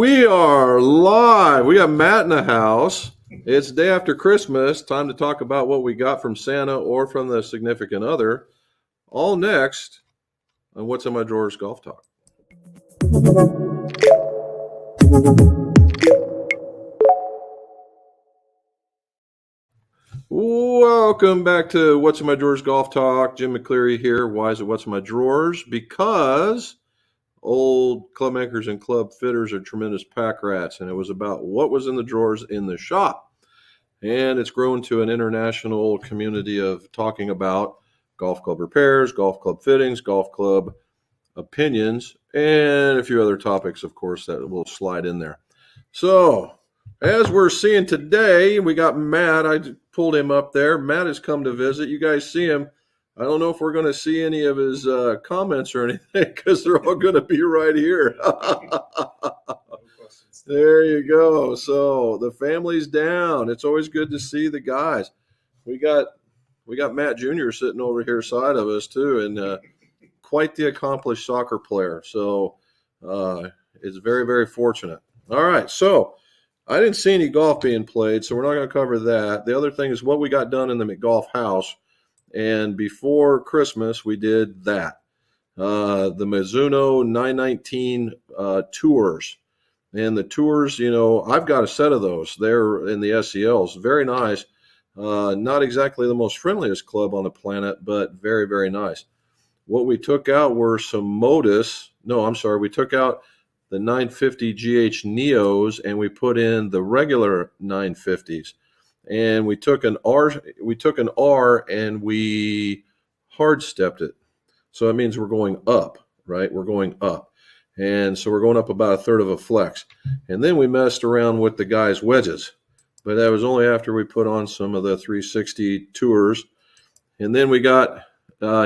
We are live. We got Matt in the house. It's the day after Christmas. Time to talk about what we got from Santa or from the significant other. All next on What's in My Drawers Golf Talk. Welcome back to What's in My Drawers Golf Talk. Jim McCleary here. Why is it What's in My Drawers? Because old club makers and club fitters are tremendous pack rats, and it was about what was in the drawers in the shop. And it's grown to an international community of talking about golf club repairs, golf club fittings, golf club opinions, and a few other topics, of course, that will slide in there. So, as we're seeing today, we got Matt. I pulled him up there. Matt has come to visit. You guys see him. I don't know if we're going to see any of his comments or anything because they're all going to be right here. There you go. So the family's down. It's always good to see the guys. We got Matt Jr. sitting over here side of us too, and quite the accomplished soccer player. So it's very, very fortunate. All right. So I didn't see any golf being played, so we're not going to cover that. The other thing is what we got done in the McGolf house. And before Christmas, we did that. The Mizuno 919 tours. And the tours, I've got a set of those. They're in the SELs. Very nice. Not exactly the most friendliest club on the planet, but very, very nice. What we took out were some Modus. No, I'm sorry. We took out the 950 GH Neos, and we put in the regular 950s. And we took an R and we hard stepped it. So that means we're going up, right? We're going up. And so we're going up about a third of a flex. And then we messed around with the guy's wedges. But that was only after we put on some of the 360 tours. And then we got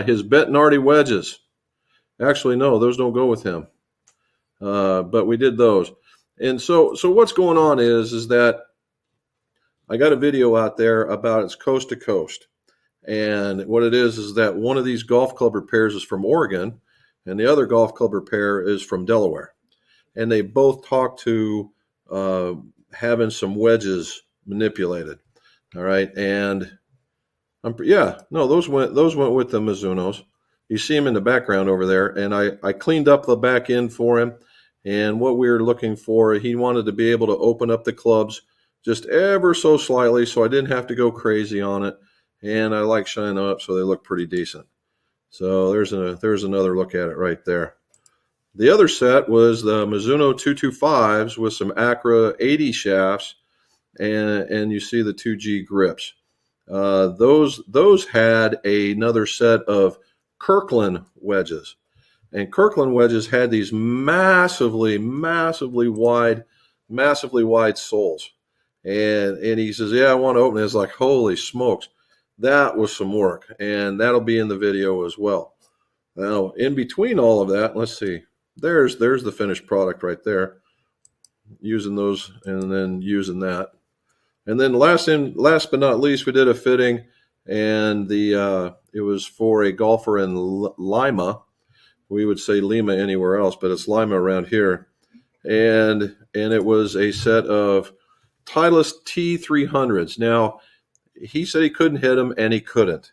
his Bettinardi wedges. Actually, no, those don't go with him. But we did those. And so what's going on is that I got a video out there about it's coast to coast. And what it is that one of these golf club repairs is from Oregon and the other golf club repair is from Delaware. And they both talk to having some wedges manipulated. All right. And those went with the Mizunos. You see them in the background over there. And I cleaned up the back end for him. And what we were looking for, he wanted to be able to open up the clubs just ever so slightly, so I didn't have to go crazy on it. And I like shining them up so they look pretty decent. So there's another look at it right there. The other set was the Mizuno 225s with some Acra 80 shafts, and you see the 2G grips. Those had another set of Kirkland wedges. And Kirkland wedges had these massively wide soles. And he says, yeah, I want to open it. It's like, holy smokes, that was some work. And that'll be in the video as well. Now, in between all of that, let's see. There's the finished product right there. Using those and then using that. And then last but not least, we did a fitting. And it was for a golfer in Lima. We would say Lima anywhere else, but it's Lima around here. And it was a set of Titleist T300s. Now, he said he couldn't hit them, and he couldn't.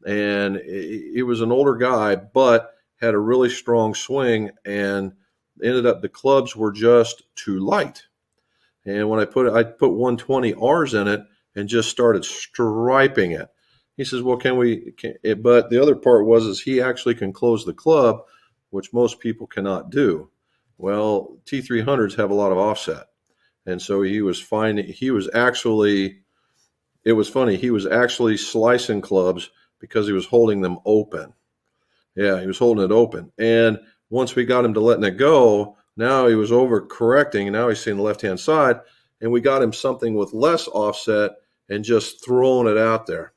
And he was an older guy, but had a really strong swing, and ended up the clubs were just too light. And when I put 120 Rs in it and just started striping it. He says, well, but the other part was he actually can close the club, which most people cannot do. Well, T300s have a lot of offset. And so it was funny, he was actually slicing clubs because he was holding them open. Yeah, he was holding it open. And once we got him to letting it go, now he was overcorrecting, and now he's seeing the left-hand side, and we got him something with less offset and just throwing it out there.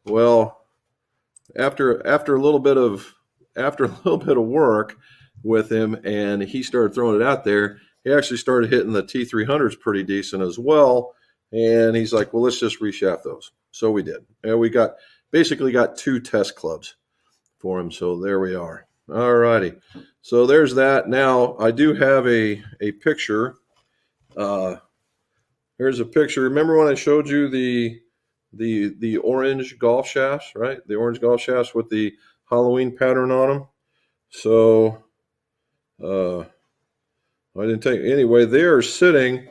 Well, after a little bit of work with him, and he started throwing it out there, he actually started hitting the T300s pretty decent as well. And he's like, well, let's just reshaft those. So we did. And we basically got 2 test clubs for him. So there we are. All righty. So there's that. Now, I do have a picture Here's a picture. Remember when I showed you the orange golf shafts, right? The orange golf shafts with the Halloween pattern on them. So I didn't take anyway. They're sitting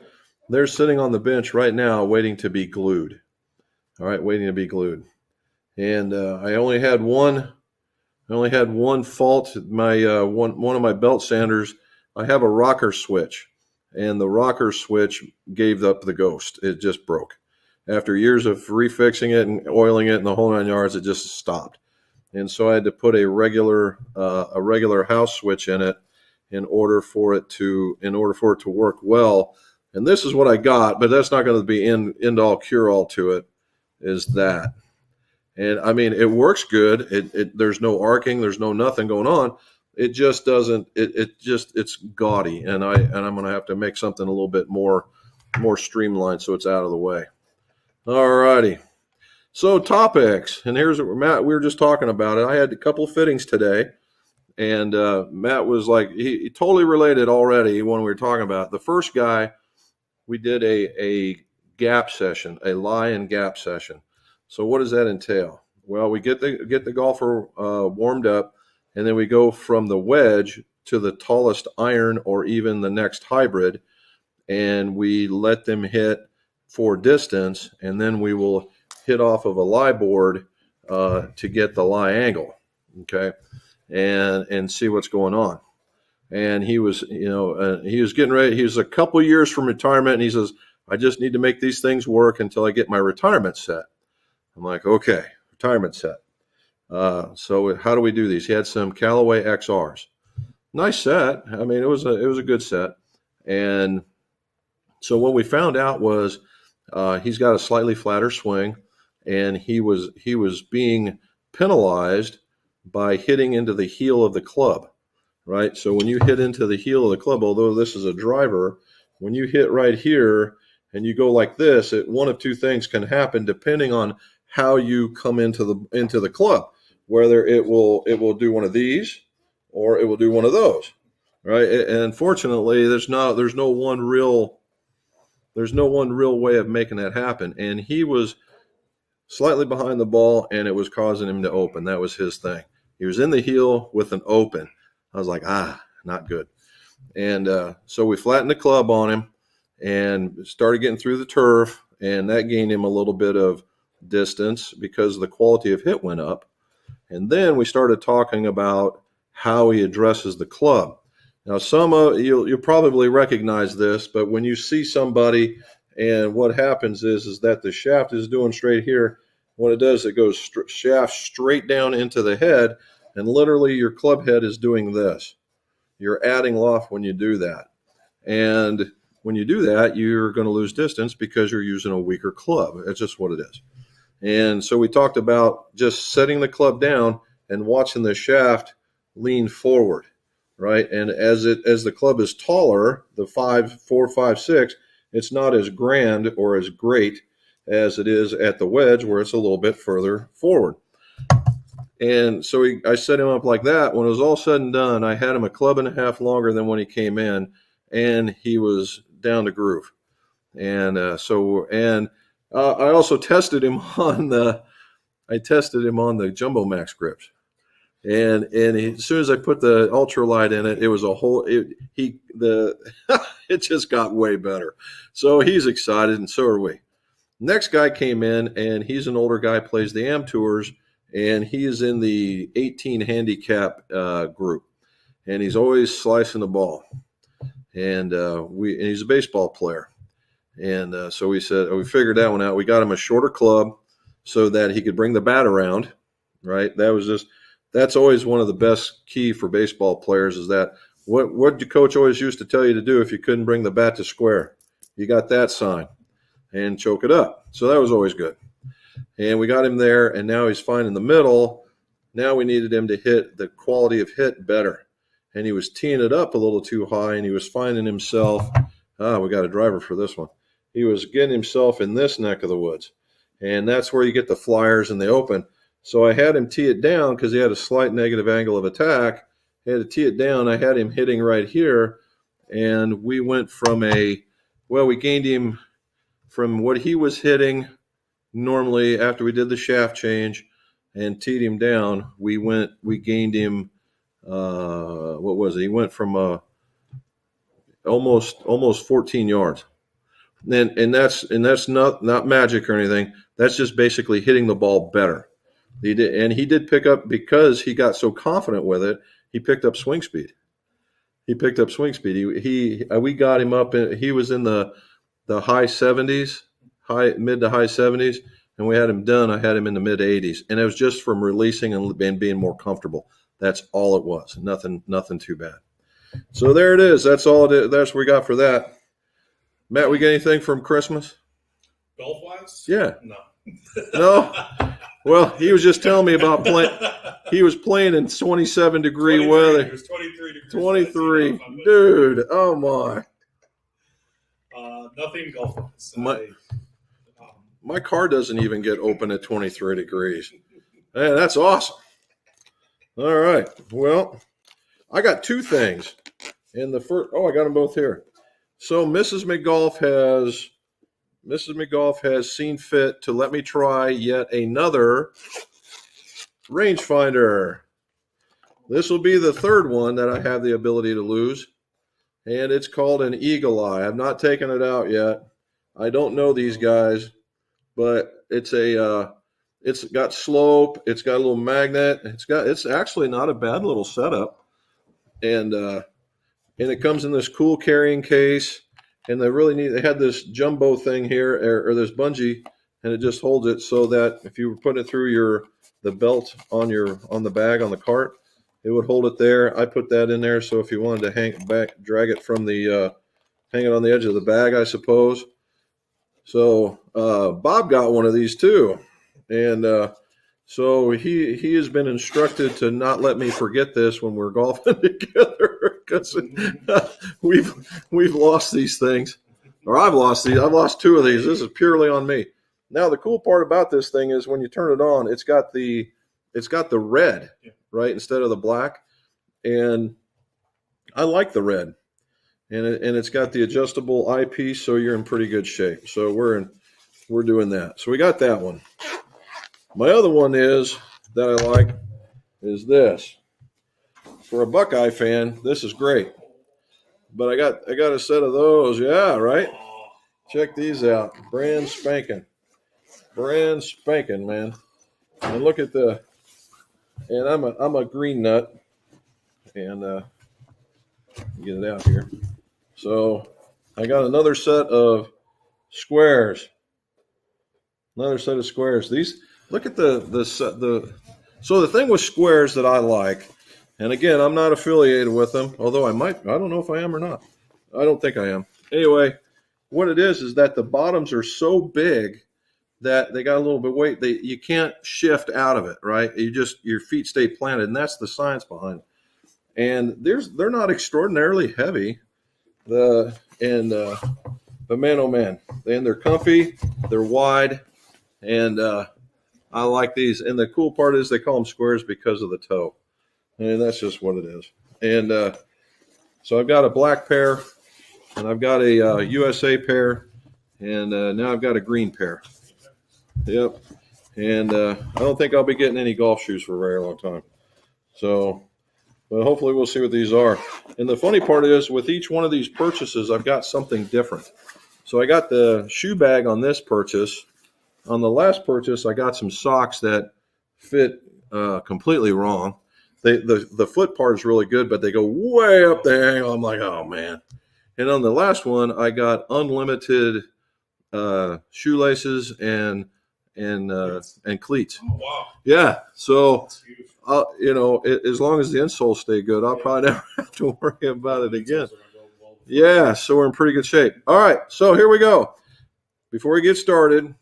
on the bench right now, waiting to be glued. All right, waiting to be glued. And I only had one fault. My one of my belt sanders, I have a rocker switch, and the rocker switch gave up the ghost. It just broke. After years of refixing it and oiling it and the whole 9 yards, it just stopped. And so I had to put a regular house switch in it in order for it to work well. And this is what I got, but that's not going to be end all cure all to it. Is that? And I mean, it works good. There's no arcing. There's no nothing going on. It just doesn't. It's gaudy, and I'm going to have to make something a little bit more streamlined so it's out of the way. All righty. So topics, and here's what Matt. We were just talking about it. I had a couple of fittings today, and Matt was like, he totally related already when we were talking about it. The first guy, we did a gap session, a lie and gap session. So what does that entail? Well, we get the golfer warmed up, and then we go from the wedge to the tallest iron or even the next hybrid, and we let them hit for distance, and then we will hit off of a lie board to get the lie angle, okay, and see what's going on. And he was, he was getting ready. He was a couple years from retirement, and he says, I just need to make these things work until I get my retirement set. I'm like, okay, retirement set. So how do we do these? He had some Callaway XRs. Nice set. I mean, it was a good set. And so what we found out was he's got a slightly flatter swing, and he was being penalized by hitting into the heel of the club, right? So when you hit into the heel of the club, although this is a driver, when you hit right here and you go like this, one of two things can happen depending on how you come into the club, whether it will do one of these or it will do one of those, right? And unfortunately, there's no one real way of making that happen. And he was slightly behind the ball, and it was causing him to open. That was his thing. He was in the heel with an open. I was like, not good. And so we flattened the club on him and started getting through the turf, and that gained him a little bit of distance because the quality of hit went up. And then we started talking about how he addresses the club. Now, some of you'll probably recognize this, but when you see somebody and what happens is that the shaft is doing straight here, what it does, it goes shaft straight down into the head, and literally your club head is doing this. You're adding loft when you do that. And when you do that, you're going to lose distance because you're using a weaker club. That's just what it is. And so we talked about just setting the club down and watching the shaft lean forward, right? And as the club is taller, the 5.4, 5.6, it's not as grand or as great as it is at the wedge, where it's a little bit further forward. And so I set him up like that. When it was all said and done, I had him a club and a half longer than when he came in, and he was down to groove. And I also tested him on the Jumbo Max grips. And as soon as I put the ultralight in it, it was it just got way better. So he's excited, and so are we. Next guy came in, and he's an older guy, plays the Am Tours, and he is in the 18 handicap group, and he's always slicing the ball. And he's a baseball player. And so we figured that one out. We got him a shorter club so that he could bring the bat around, right? That's always one of the best key for baseball players is that what your coach always used to tell you to do if you couldn't bring the bat to square. You got that sign and choke it up. So that was always good. And we got him there, and now he's fine in the middle. Now we needed him to hit the quality of hit better. And he was teeing it up a little too high, and he was finding himself, we got a driver for this one. He was getting himself in this neck of the woods. And that's where you get the flyers and the open. So I had him tee it down because he had a slight negative angle of attack. I had to tee it down. I had him hitting right here, and we went from a well, we gained him from what he was hitting normally after we did the shaft change and teed him down. We gained him. What was it? He went from almost 14 yards. And that's not magic or anything. That's just basically hitting the ball better. He did pick up, because he got so confident with it. He picked up swing speed. We got him up. He was in the high 70s, mid to high 70s, and we had him done. I had him in the mid 80s, and it was just from releasing and being more comfortable. That's all it was. Nothing too bad. So there it is. That's all it is. That's what we got for that. Matt, we get anything from Christmas? Golf wise? Yeah. No. No? Well, he was just telling me about playing. He was playing in 27-degree weather. It was 23 degrees. 23. Dude, oh my. Nothing golf wise. My car doesn't even get open at 23 degrees. Man, that's awesome. All right. Well, I got two things. And the first, I got them both here. So Mrs. McGolf has seen fit to let me try yet another rangefinder. This will be the third one that I have the ability to lose, and it's called an Eagle Eye. I've not taken it out yet. I don't know these guys, but it's got slope. It's got a little magnet. It's actually not a bad little setup, and it comes in this cool carrying case. And they had this jumbo thing here, or this bungee, and it just holds it so that if you were putting it through the belt on the bag on the cart, it would hold it there. I put that in there so if you wanted to drag it from hang it on the edge of the bag, I suppose. So Bob got one of these too, and so he has been instructed to not let me forget this when we're golfing together, because we've lost these things, or I've lost these. I've lost two of these. This is purely on me. Now the cool part about this thing is when you turn it on, it's got the red, right, instead of the black, and I like the red, and it's got the adjustable eyepiece, so you're in pretty good shape. So we're doing that. So we got that one. My other one that I like is this. For a Buckeye fan, this is great. But I got a set of those. Yeah, right? Check these out. Brand spanking, man. And look at and I'm a green nut. And get it out here. So I got another set of squares. These, look at so the thing with squares that I like, and again, I'm not affiliated with them, although I don't know if I am or not. I don't think I am. Anyway, what it is that the bottoms are so big that they got a little bit of weight. You can't shift out of it, right? Your feet stay planted, and that's the science behind it. And they're not extraordinarily heavy. But man, oh man, and they're comfy, they're wide, and I like these. And the cool part is they call them squares because of the toe. And that's just what it is. And so I've got a black pair, and I've got a USA pair, and now I've got a green pair. Yep. And I don't think I'll be getting any golf shoes for a very long time. So, but hopefully we'll see what these are. And the funny part is, with each one of these purchases, I've got something different. So I got the shoe bag on this purchase. On the last purchase, I got some socks that fit completely wrong. The foot part is really good, but they go way up the ankle. I'm like, oh man. And on the last one, I got unlimited shoelaces and cleats. Oh, wow. Yeah. So, as long as the insoles stay good, I'll probably never have to worry about it again. Yeah. So we're in pretty good shape. All right. So here we go. Before we get started,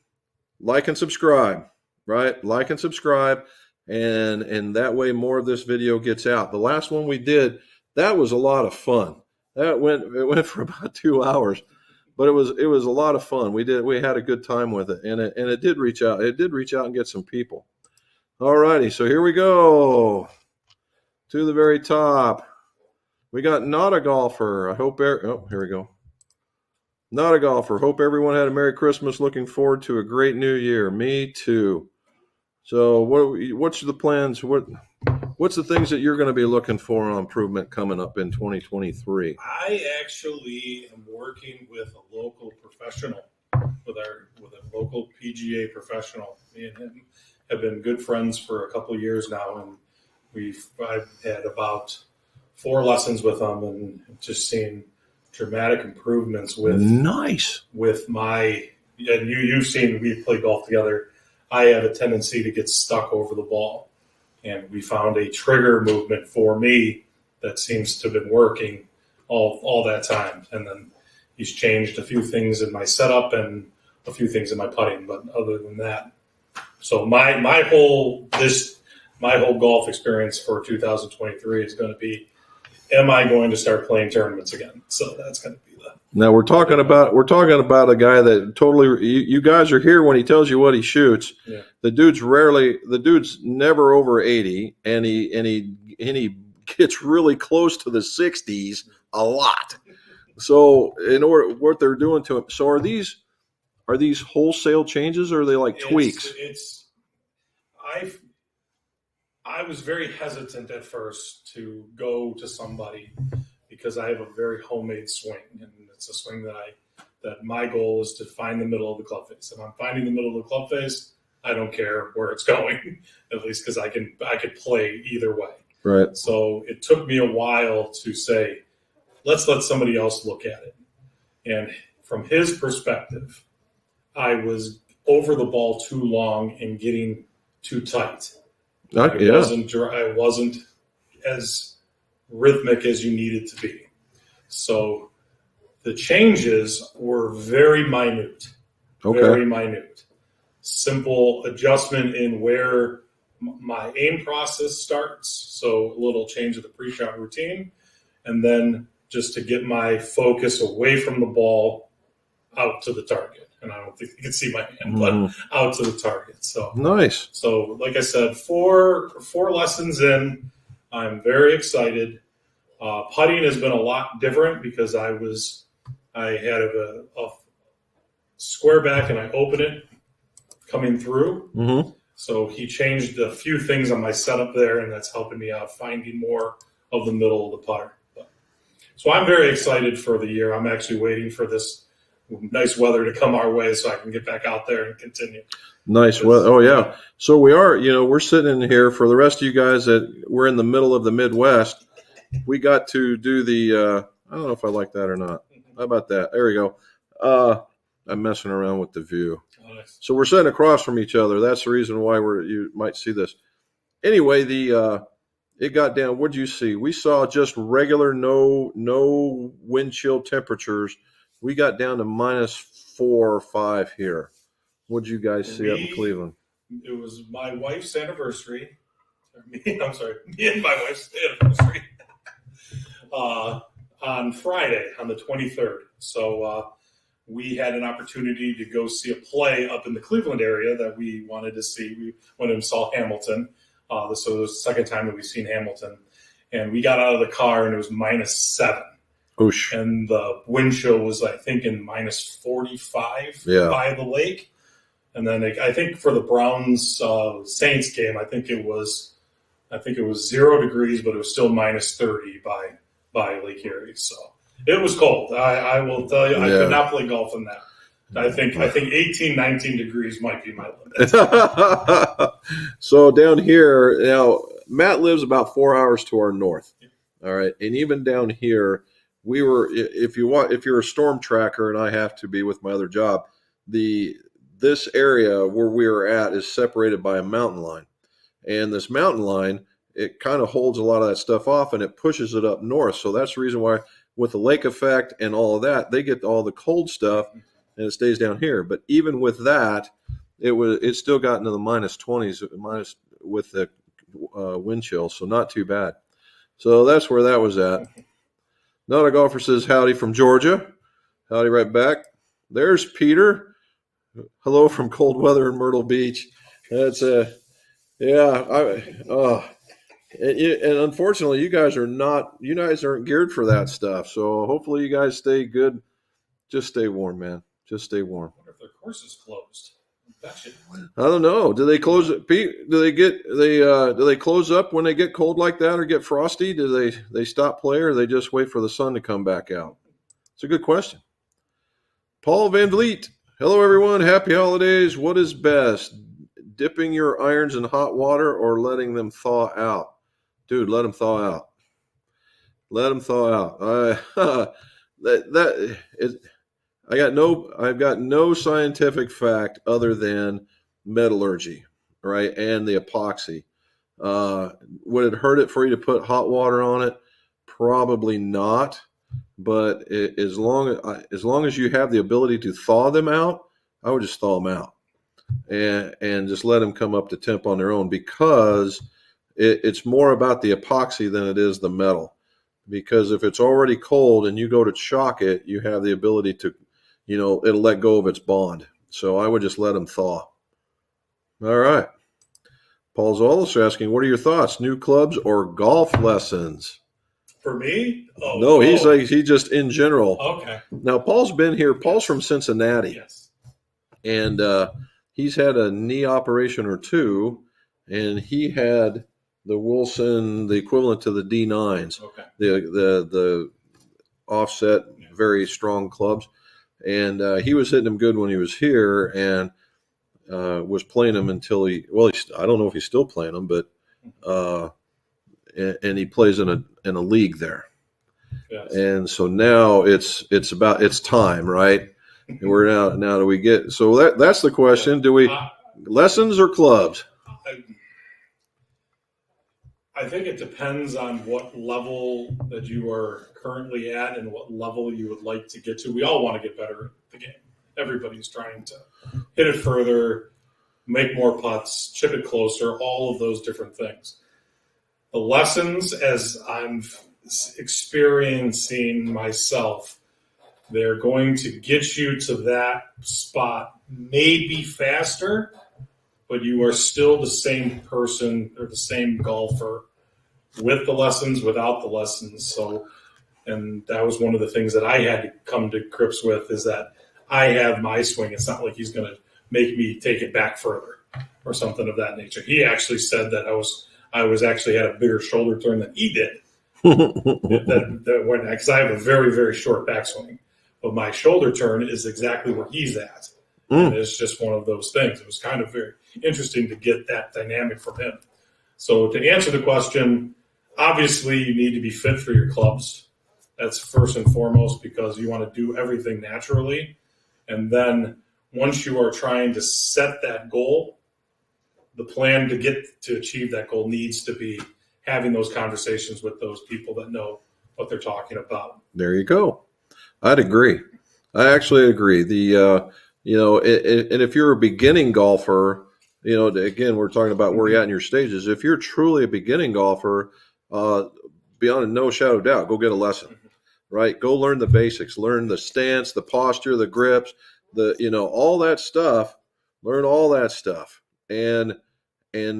like and subscribe, right? Like and subscribe. And that way more of this video gets out. The last one we did, that was a lot of fun. It went for about 2 hours, but it was a lot of fun. We had a good time with it, and it did reach out. It did reach out and get some people. All righty, so here we go to the very top. We got Not a Golfer. I hope here we go. Not a golfer. Hope everyone had a Merry Christmas. Looking forward to a great New Year. Me too. So, what's the plans? What's the things that you're going to be looking for on improvement coming up in 2023? I actually am working with a local professional, with a local PGA professional. Me and him have been good friends for a couple of years now, and I've had about 4 lessons with him, and just seen dramatic improvements with Nice. with my. And you've seen, we play golf together. I have a tendency to get stuck over the ball, and we found a trigger movement for me that seems to have been working all that time. And then he's changed a few things in my setup and a few things in my putting, but other than that, so my whole golf experience for 2023 is going to be, am I going to start playing tournaments again? So that's going to be the. Now we're talking about a guy that totally. You guys are here when he tells you what he shoots. Yeah. The dude's never over 80, and he gets really close to the 60s a lot. So in order what they're doing to him, so are these wholesale changes, or are they like tweaks? I was very hesitant at first to go to somebody because I have a very homemade swing, and it's a swing that my goal is to find the middle of the club face. If I'm finding the middle of the club face, I don't care where it's going, at least because I could play either way. Right. So it took me a while to say, let's let somebody else look at it. And from his perspective, I was over the ball too long and getting too tight. I wasn't as rhythmic as you needed to be. So the changes were very minute. Okay. Very minute. Simple adjustment in where my aim process starts. So a little change of the pre-shot routine. And then just to get my focus away from the ball out to the target. And I don't think you can see my hand, but out to the target. So nice. So like I said, four lessons in, I'm very excited. Putting has been a lot different because I had a square back and I open it coming through. Mm-hmm. So he changed a few things on my setup there, and that's helping me out finding more of the middle of the putter. So I'm very excited for the year. I'm actually waiting for this nice weather to come our way so I can get back out there and continue. Nice weather. Oh, yeah. So we're sitting in here for the rest of you guys that we're in the middle of the Midwest. We got to do the, I don't know if I like that or not. How about that? There we go. I'm messing around with the view. Oh, nice. So we're sitting across from each other. That's the reason why you might see this. Anyway, it got down. What'd you see? We saw just regular, no wind chill temperatures. We got down to -4 or -5 here. What'd you guys see up in Cleveland? It was my wife's anniversary. Me and my wife's anniversary on Friday, on the 23rd. So we had an opportunity to go see a play up in the Cleveland area that we wanted to see. We went and saw Hamilton. So it was the second time that we've seen Hamilton. And we got out of the car, and it was -7. Oosh. And the wind chill was, I think, in -45 by the lake. And then I think for the Browns Saints game, I think it was 0 degrees, but it was still -30 by Lake Erie. So it was cold. I will tell you, I could not play golf in that. I think 18, 19 degrees might be my limit. So down here now, Matt lives about 4 hours to our north. All right, and even down here, we were. If you're a storm tracker, and I have to be with my other job, this area where we are at is separated by a mountain line, and this mountain line, it kind of holds a lot of that stuff off, and it pushes it up north. So that's the reason why, with the lake effect and all of that, they get all the cold stuff, and it stays down here. But even with that, it still got into the -20s with the wind chill, so not too bad. So that's where that was at. Not a golfer says howdy from Georgia. Howdy right back. There's Peter. Hello from cold weather in Myrtle Beach. That's and unfortunately, you guys aren't geared for that stuff. So hopefully you guys stay good. Just stay warm, man. Just stay warm. I wonder if their course is closed. Betcha. I don't know. Do they close it, Pete? Do they close up when they get cold like that or get frosty? Do they stop play or they just wait for the sun to come back out? It's a good question. Paul Van Vliet. Hello, everyone. Happy holidays. What is best, dipping your irons in hot water or letting them thaw out? Dude, let them thaw out. Let them thaw out. I've got no scientific fact other than metallurgy, right, and the epoxy. Would it hurt it for you to put hot water on it? Probably not. But as long as you have the ability to thaw them out, I would just thaw them out and just let them come up to temp on their own, because it's more about the epoxy than it is the metal. Because if it's already cold and you go to shock it, you have the ability to, it'll let go of its bond. So I would just let them thaw. All right. Paul's also asking, what are your thoughts? New clubs or golf lessons? For me? No, he just in general. Okay. Now, Paul's been here. Paul's from Cincinnati. Yes. And he's had a knee operation or two, and he had the Wilson, the equivalent to the D9s. Okay. The offset, very strong clubs. And he was hitting them good when he was here, and was playing them until I don't know if he's still playing them, but and he plays in a league there. Yes. And so now it's time, right? And we're now do we get, so that's the question. Do we lessons or clubs? I think it depends on what level that you are currently at and what level you would like to get to. We all want to get better at the game. Everybody's trying to hit it further, make more putts, chip it closer, all of those different things. The lessons, as I'm experiencing myself, they're going to get you to that spot maybe faster, but you are still the same person or the same golfer with the lessons, without the lessons. So, and that was one of the things that I had to come to grips with, is that I have my swing. It's not like he's going to make me take it back further or something of that nature. He actually said that I was actually had a bigger shoulder turn than he did. Because I have a very, very short backswing, but my shoulder turn is exactly where he's at. And it's just one of those things. It was kind of very interesting to get that dynamic from him. So to answer the question, obviously you need to be fit for your clubs. That's first and foremost, because you want to do everything naturally. And then once you are trying to set that goal, the plan to achieve that goal needs to be having those conversations with those people that know what they're talking about. There you go. I'd agree. I actually agree. And if you're a beginning golfer, again, we're talking about where you're at in your stages. If you're truly a beginning golfer, beyond no shadow of doubt, go get a lesson, right? Go learn the basics, learn the stance, the posture, the grips, all that stuff. Learn all that stuff, and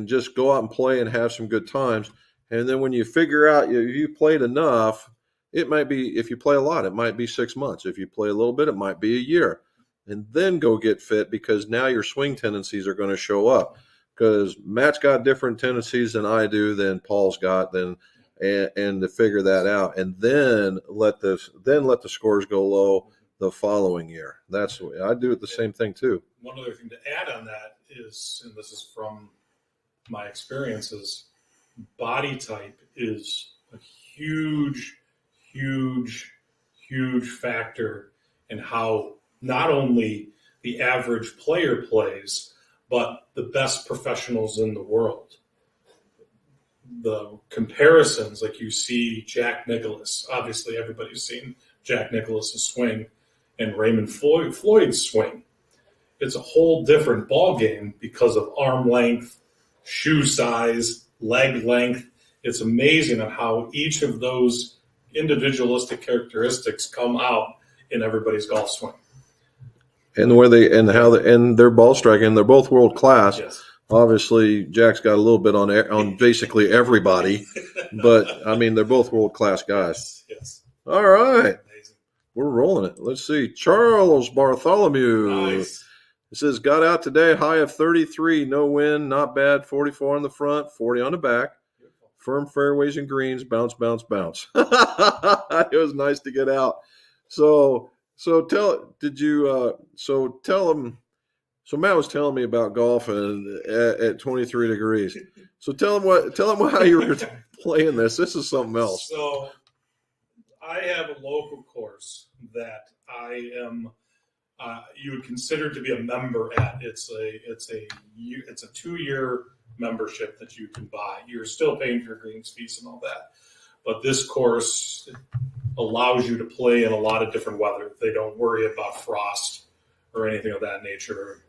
just go out and play and have some good times. And then when you figure out you played enough, it might be, if you play a lot, it might be 6 months. If you play a little bit, it might be a year. And then go get fit, because now your swing tendencies are going to show up. Because Matt's got different tendencies than I do, than Paul's got, and to figure that out, and then let the scores go low the following year. That's the way I do it. The same thing too. One other thing to add on that is, and this is from my experiences, body type is a huge, huge, huge factor in how not only the average player plays, but the best professionals in the world. The comparisons, like you see Jack Nicklaus, obviously everybody's seen Jack Nicklaus's swing, and Raymond Floyd's swing. It's a whole different ball game because of arm length, shoe size, leg length. It's amazing on how each of those individualistic characteristics come out in everybody's golf swing. And their ball striking, they're both world class. Yes. Obviously, Jack's got a little bit on basically everybody, but I mean, they're both world class guys. Yes. All right. Amazing. We're rolling it. Let's see. Charles Bartholomew. Nice. It says, got out today, high of 33, no wind, not bad, 44 on the front, 40 on the back. Firm fairways and greens, bounce, bounce, bounce. It was nice to get out. So tell him. So Matt was telling me about golfing at 23 degrees. So tell him how you were playing this. This is something else. So I have a local course that I am. You would consider to be a member at. It's a 2-year membership that you can buy. You're still paying for your greens fees and all that, but this course allows you to play in a lot of different weather. They don't worry about frost or anything of that nature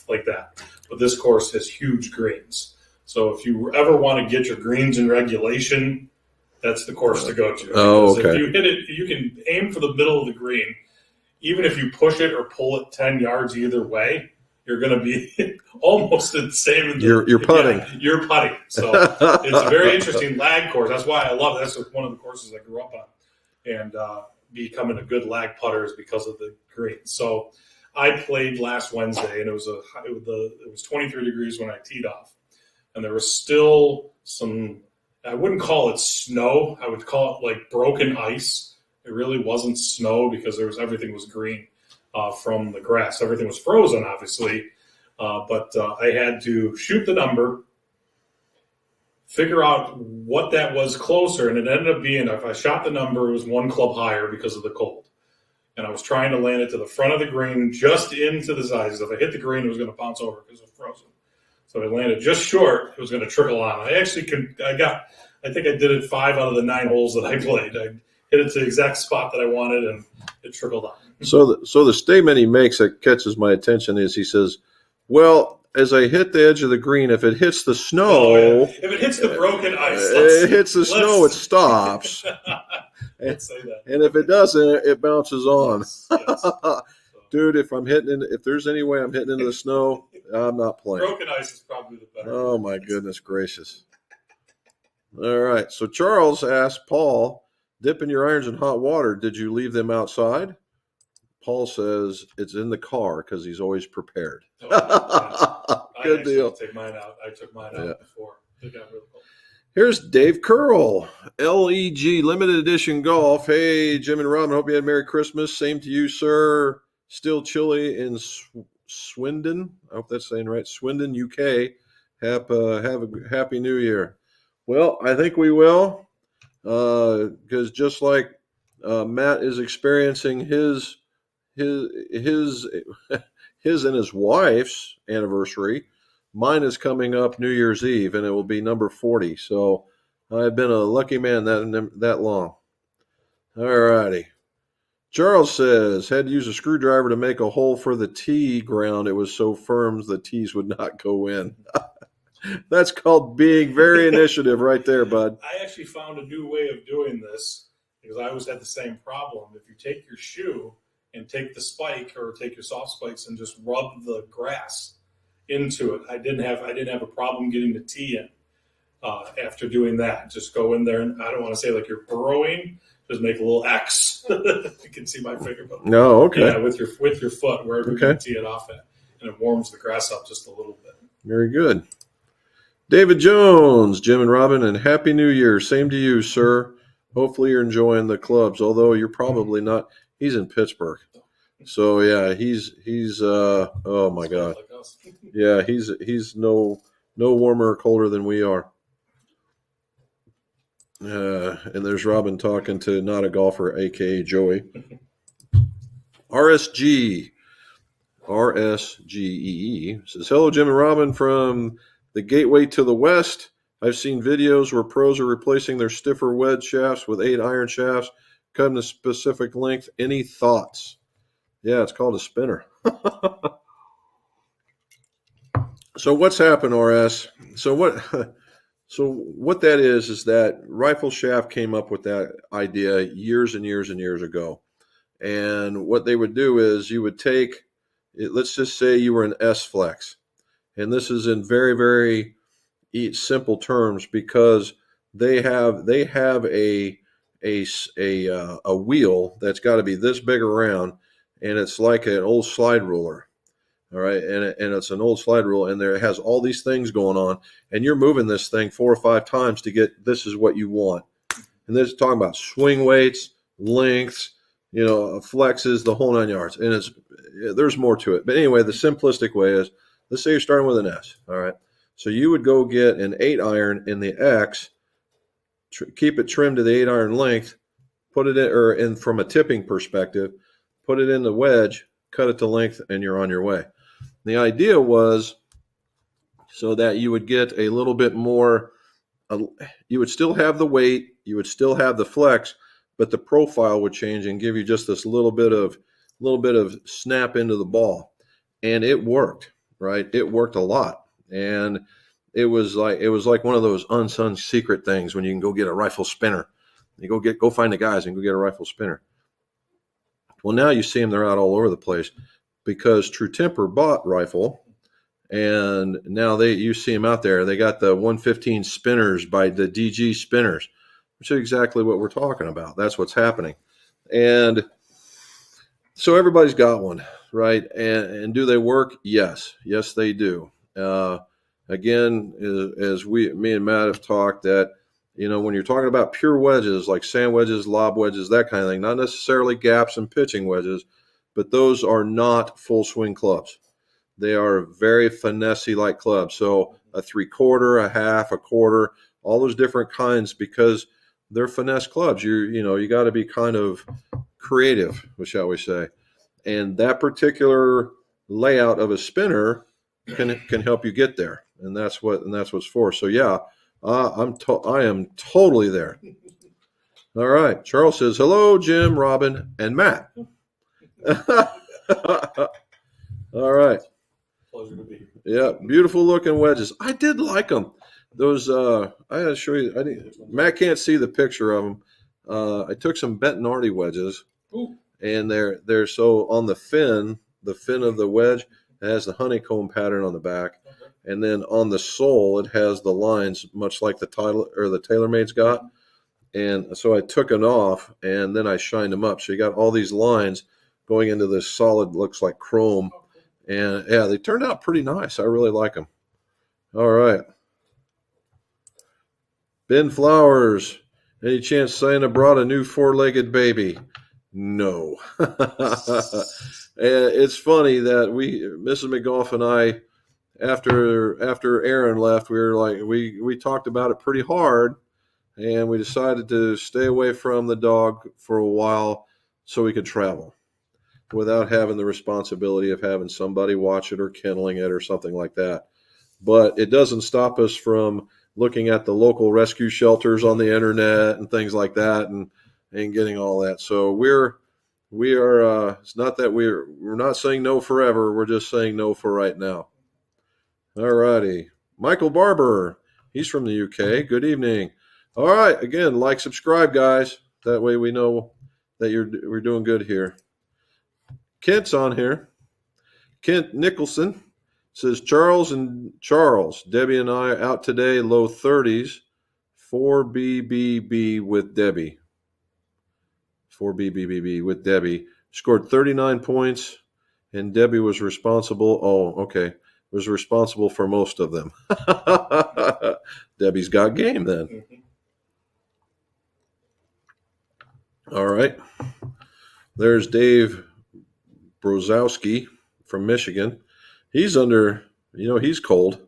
like that. But this course has huge greens. So if you ever want to get your greens in regulation, that's the course to go to. Oh, okay. If you hit it, you can aim for the middle of the green. Even if you push it or pull it 10 yards either way, you're going to be almost the same. You're putting. Yeah, you're putting. So it's a very interesting lag course. That's why I love it. That's one of the courses I grew up on. And becoming a good lag putter is because of the green. So I played last Wednesday, and it was 23 degrees when I teed off. And there was still some, I wouldn't call it snow. I would call it like broken ice. It really wasn't snow because everything was green from the grass. Everything was frozen, obviously, but I had to shoot the number, figure out what that was closer, and it ended up being, if I shot the number, it was 1 club higher because of the cold. And I was trying to land it to the front of the green, just into the sides. If I hit the green, it was going to bounce over because it was frozen. So I landed just short. It was going to trickle on. I think I did it 5 out of the 9 holes that I played. I hit it to the exact spot that I wanted, and it trickled on. So the statement he makes that catches my attention is he says, well, as I hit the edge of the green, if it hits the snow. If it hits the broken ice. It stops. Let's say that. And if it doesn't, it bounces on. Yes. Dude, if there's any way I'm hitting into the snow, I'm not playing. Broken ice is probably the better. Oh, my goodness gracious. All right. So Charles asked Paul, dipping your irons in hot water, did you leave them outside? Paul says it's in the car because he's always prepared. Good deal. Take mine out. I took mine out before. It got really cold. Here's Dave Curl, LEG Limited Edition Golf. Hey, Jim and Robin, hope you had a Merry Christmas. Same to you, sir. Still chilly in Swindon. I hope that's saying right. Swindon, UK. Have a Happy New Year. Well, I think we will, because just like Matt is experiencing his and his wife's anniversary, mine is coming up New Year's Eve, and it will be number 40. So I've been a lucky man that long. All righty. Charles says, had to use a screwdriver to make a hole for the tee ground. It was so firm the tees would not go in. That's called being very initiative right there, bud. I actually found a new way of doing this because I always had the same problem. If you take your shoe and take the spike or take your soft spikes and just rub the grass into it, I didn't have a problem getting the tee in after doing that. Just go in there, and I don't want to say like you're burrowing. Just make a little X. You can see my finger. No, okay. Yeah, with your foot wherever you can tee it off at, and it warms the grass up just a little bit. Very good. David Jones, Jim and Robin, and Happy New Year. Same to you, sir. Hopefully you're enjoying the clubs, although you're probably not. He's in Pittsburgh. So, yeah, he's oh, my God. Yeah, he's no warmer or colder than we are. And there's Robin talking to not a golfer, a.k.a. Joey. RSGEE says, hello, Jim and Robin from the Gateway to the West. I've seen videos where pros are replacing their stiffer wedge shafts with 8 iron shafts, cutting a specific length. Any thoughts? Yeah, it's called a spinner. So what's happened, RS? So what that is that Rifle Shaft came up with that idea years and years and years ago. And what they would do is you would take, let's just say you were an S-flex. And this is in very, very simple terms because they have a a wheel that's got to be this big around, and it's like an old slide ruler. All right, and it's an old slide rule, and there it has all these things going on, and you're moving this thing 4 or 5 times to get this is what you want. And this is talking about swing weights, lengths, flexes, the whole 9 yards. And there's more to it. But anyway, the simplistic way is, let's say you're starting with an S. All right, so you would go get an 8-iron in the X, keep it trimmed to the 8-iron length, put it in from a tipping perspective, put it in the wedge, cut it to length, and you're on your way. The idea was so that you would get a little bit more, you would still have the weight, you would still have the flex, but the profile would change and give you just this little bit of snap into the ball. And it worked, right? It worked a lot. And it was like one of those unsung secret things when you can go get a rifle spinner. You go find the guys and go get a rifle spinner. Well, now you see them, they're out all over the place because True Temper bought rifle, and now you see them out there. They got the 115 spinners by the DG Spinners, which is exactly what we're talking about. That's what's happening. And so everybody's got one, right? And do they work? Yes, they do. Again, as me and Matt have talked, that when you're talking about pure wedges like sand wedges, lob wedges, that kind of thing, not necessarily gaps and pitching wedges, but those are not full swing clubs. They are very finesse-y like clubs. So a 3/4, a half, a quarter, all those different kinds, because they're finesse clubs. You got to be kind of creative, shall we say. And that particular layout of a spinner can help you get there. And that's what's for. So yeah, I am totally there. All right. Charles says, hello, Jim, Robin, and Matt. All right. Pleasure to be here. Yeah, beautiful looking wedges. I did like them. Those I had to show you. Matt can't see the picture of them. I took some Bentonardi wedges. Ooh. And they're so on the fin of the wedge, it has the honeycomb pattern on the back. Okay. And then on the sole, it has the lines, much like the TaylorMade's got. And so I took it off, and then I shined them up. So you got all these lines going into this solid, looks like chrome. And, yeah, they turned out pretty nice. I really like them. All right. Ben Flowers, any chance Santa brought a new 4-legged baby? No. It's funny that Mrs. McGough and I, after Aaron left, we were like, we talked about it pretty hard, and we decided to stay away from the dog for a while so we could travel without having the responsibility of having somebody watch it or kenneling it or something like that. But it doesn't stop us from looking at the local rescue shelters on the internet and things like that, and getting all that. So we are. It's not that we're not saying no forever. We're just saying no for right now. All righty, Michael Barber. He's from the UK. Good evening. All right. Again, subscribe, guys. That way we know that we're doing good here. Kent's on here. Kent Nicholson says, Charles, Debbie and I out today, low 30s, 4BBB with Debbie. 4BBB with Debbie. Scored 39 points, and Debbie was responsible. Oh, okay. Was responsible for most of them. Debbie's got game then. Mm-hmm. All right. There's Dave Brozowski from Michigan. He's under, he's cold.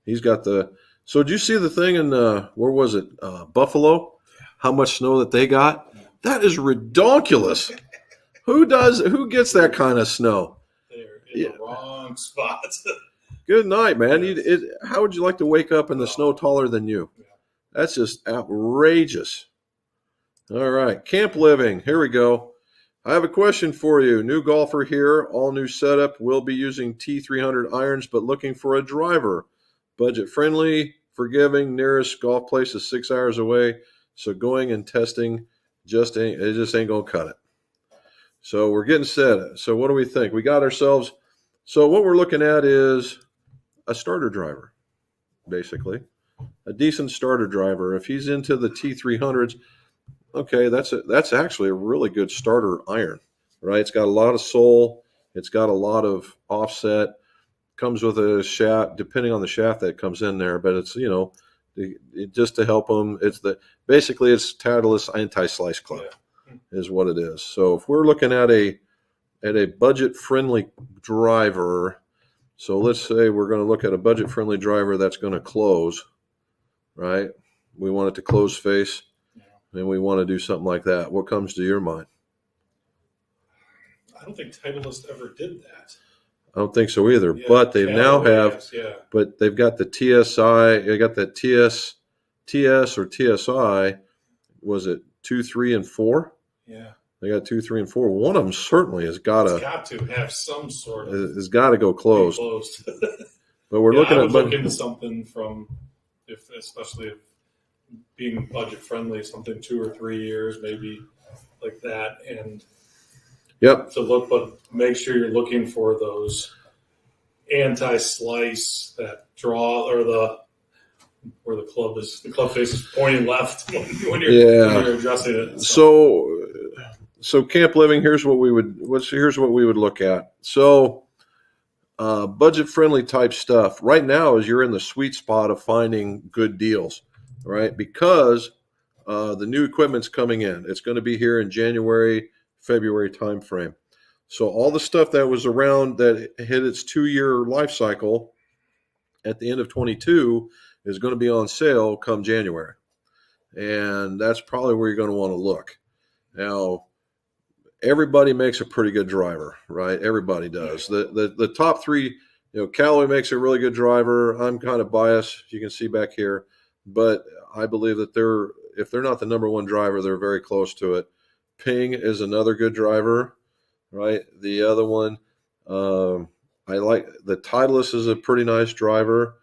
He's got so did you see the thing in, where was it? Buffalo? How much snow that they got? That is ridiculous. Who gets that kind of snow? They're in the wrong spot. Good night, man. How would you like to wake up in the snow taller than you? That's just outrageous. All right. Camp living. Here we go. I have a question for you. New golfer here, all new setup. Will be using T300 irons, but looking for a driver. Budget friendly, forgiving. Nearest golf place is 6 hours away. So going and testing just ain't gonna cut it. So we're getting set. So what do we think? We got ourselves. So what we're looking at is a starter driver, basically, a decent starter driver. If he's into the T300s, okay, that's actually a really good starter iron, right? It's got a lot of sole. It's got a lot of offset. Comes with a shaft, depending on the shaft that comes in there. But it's just to help them. Basically it's Titleist anti-slice club is what it is. So if we're looking at a budget friendly driver, so let's say we're going to look at a budget friendly driver that's going to close, right? We want it to close face, and we want to do something like that. What comes to your mind? I don't think Titleist ever did that. I don't think so either. Yeah, but they now have. Yeah. But they've got the TSI. They got that TS or TSI. Was it 2, 3, and 4? Yeah. They got 2, 3, and 4. One of them certainly has got to. It's got to have some sort of. Has got to go closed. But we're looking at. Look into something from, especially if being budget friendly, something 2 or 3 years, maybe like that, and. Yep. To look, but make sure you're looking for those anti-slice that draw, or where the club face is pointing left when you're adjusting it. So Camp Living. Here's what we would look at. So budget friendly type stuff right now is you're in the sweet spot of finding good deals, right? Because the new equipment's coming in. It's going to be here in January, February timeframe. So all the stuff that was around that hit its 2-year life cycle at the end of 22 is going to be on sale come January. And that's probably where you're going to want to look. Now, everybody makes a pretty good driver, right? Everybody does. The top 3, Callaway makes a really good driver. I'm kind of biased, you can see back here, but I believe that if they're not the number 1 driver, they're very close to it. Ping is another good driver, right? The other one, I like the Titleist is a pretty nice driver.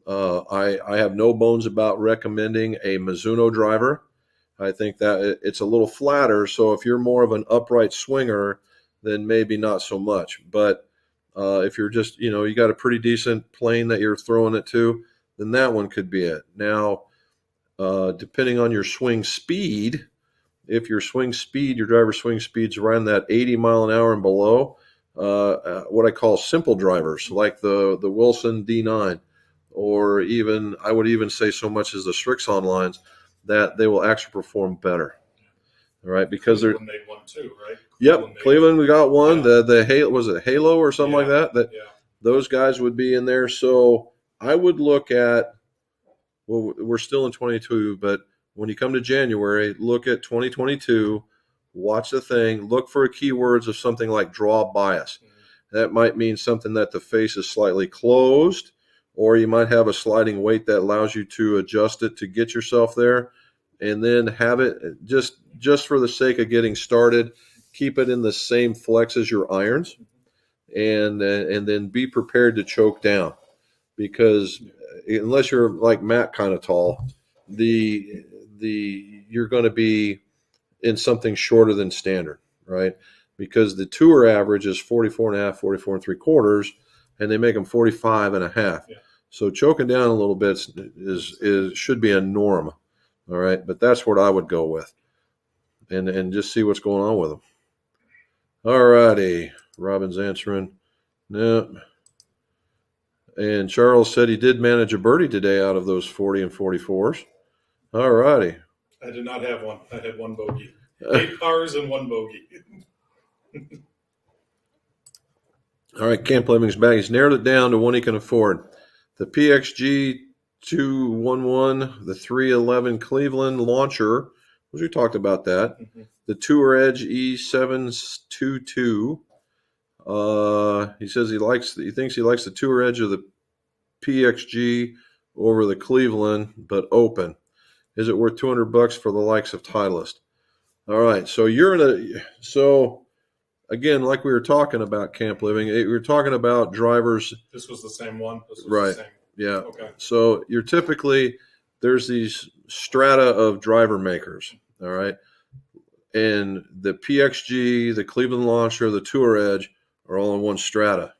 I have no bones about recommending a Mizuno driver. I think that it's a little flatter, so if you're more of an upright swinger, then maybe not so much. But if you're just, you got a pretty decent plane that you're throwing it to, then that one could be it. Now, depending on your swing speed, if your driver's swing speed's around that 80 mile an hour and below, what I call simple drivers, like the Wilson D9, or even, I would even say so much as the Strixon lines, that they will actually perform better. All right, because they're. Cleveland made one too, right? Yep, Cleveland, we got one. Yeah. The Halo, was it Halo or something like that? Those guys would be in there. So I would look at, well, we're still in 22, but when you come to January, look at 2022, watch the thing, look for keywords of something like draw bias. Mm-hmm. That might mean something that the face is slightly closed, or you might have a sliding weight that allows you to adjust it to get yourself there, and then have it just for the sake of getting started, keep it in the same flex as your irons, and then be prepared to choke down, because unless you're like Matt kind of tall, you're going to be in something shorter than standard, right? Because the tour average is 44.5, 44.75, and they make them 45.5. Yeah. So choking down a little bit should be a norm, all right? But that's what I would go with, and just see what's going on with them. All righty, Robin's answering. No. And Charles said he did manage a birdie today out of those 40 and 44s. All righty. I did not have one. I had one bogey. 8 pars and 1 bogey. All right, Camp Living's back. He's narrowed it down to one he can afford. The PXG 211, the 311 Cleveland launcher, which we talked about that. Mm-hmm. The Tour Edge E722. He says he thinks he likes the Tour Edge of the PXG over the Cleveland, but open. Is it worth $200 for the likes of Titleist? All right, so again, like we were talking about Camp Living, we were talking about drivers. This was the same one? This was right. The same. Yeah. Okay. So you're typically, there's these strata of driver makers, all right? And the PXG, the Cleveland Launcher, the Tour Edge are all in one strata.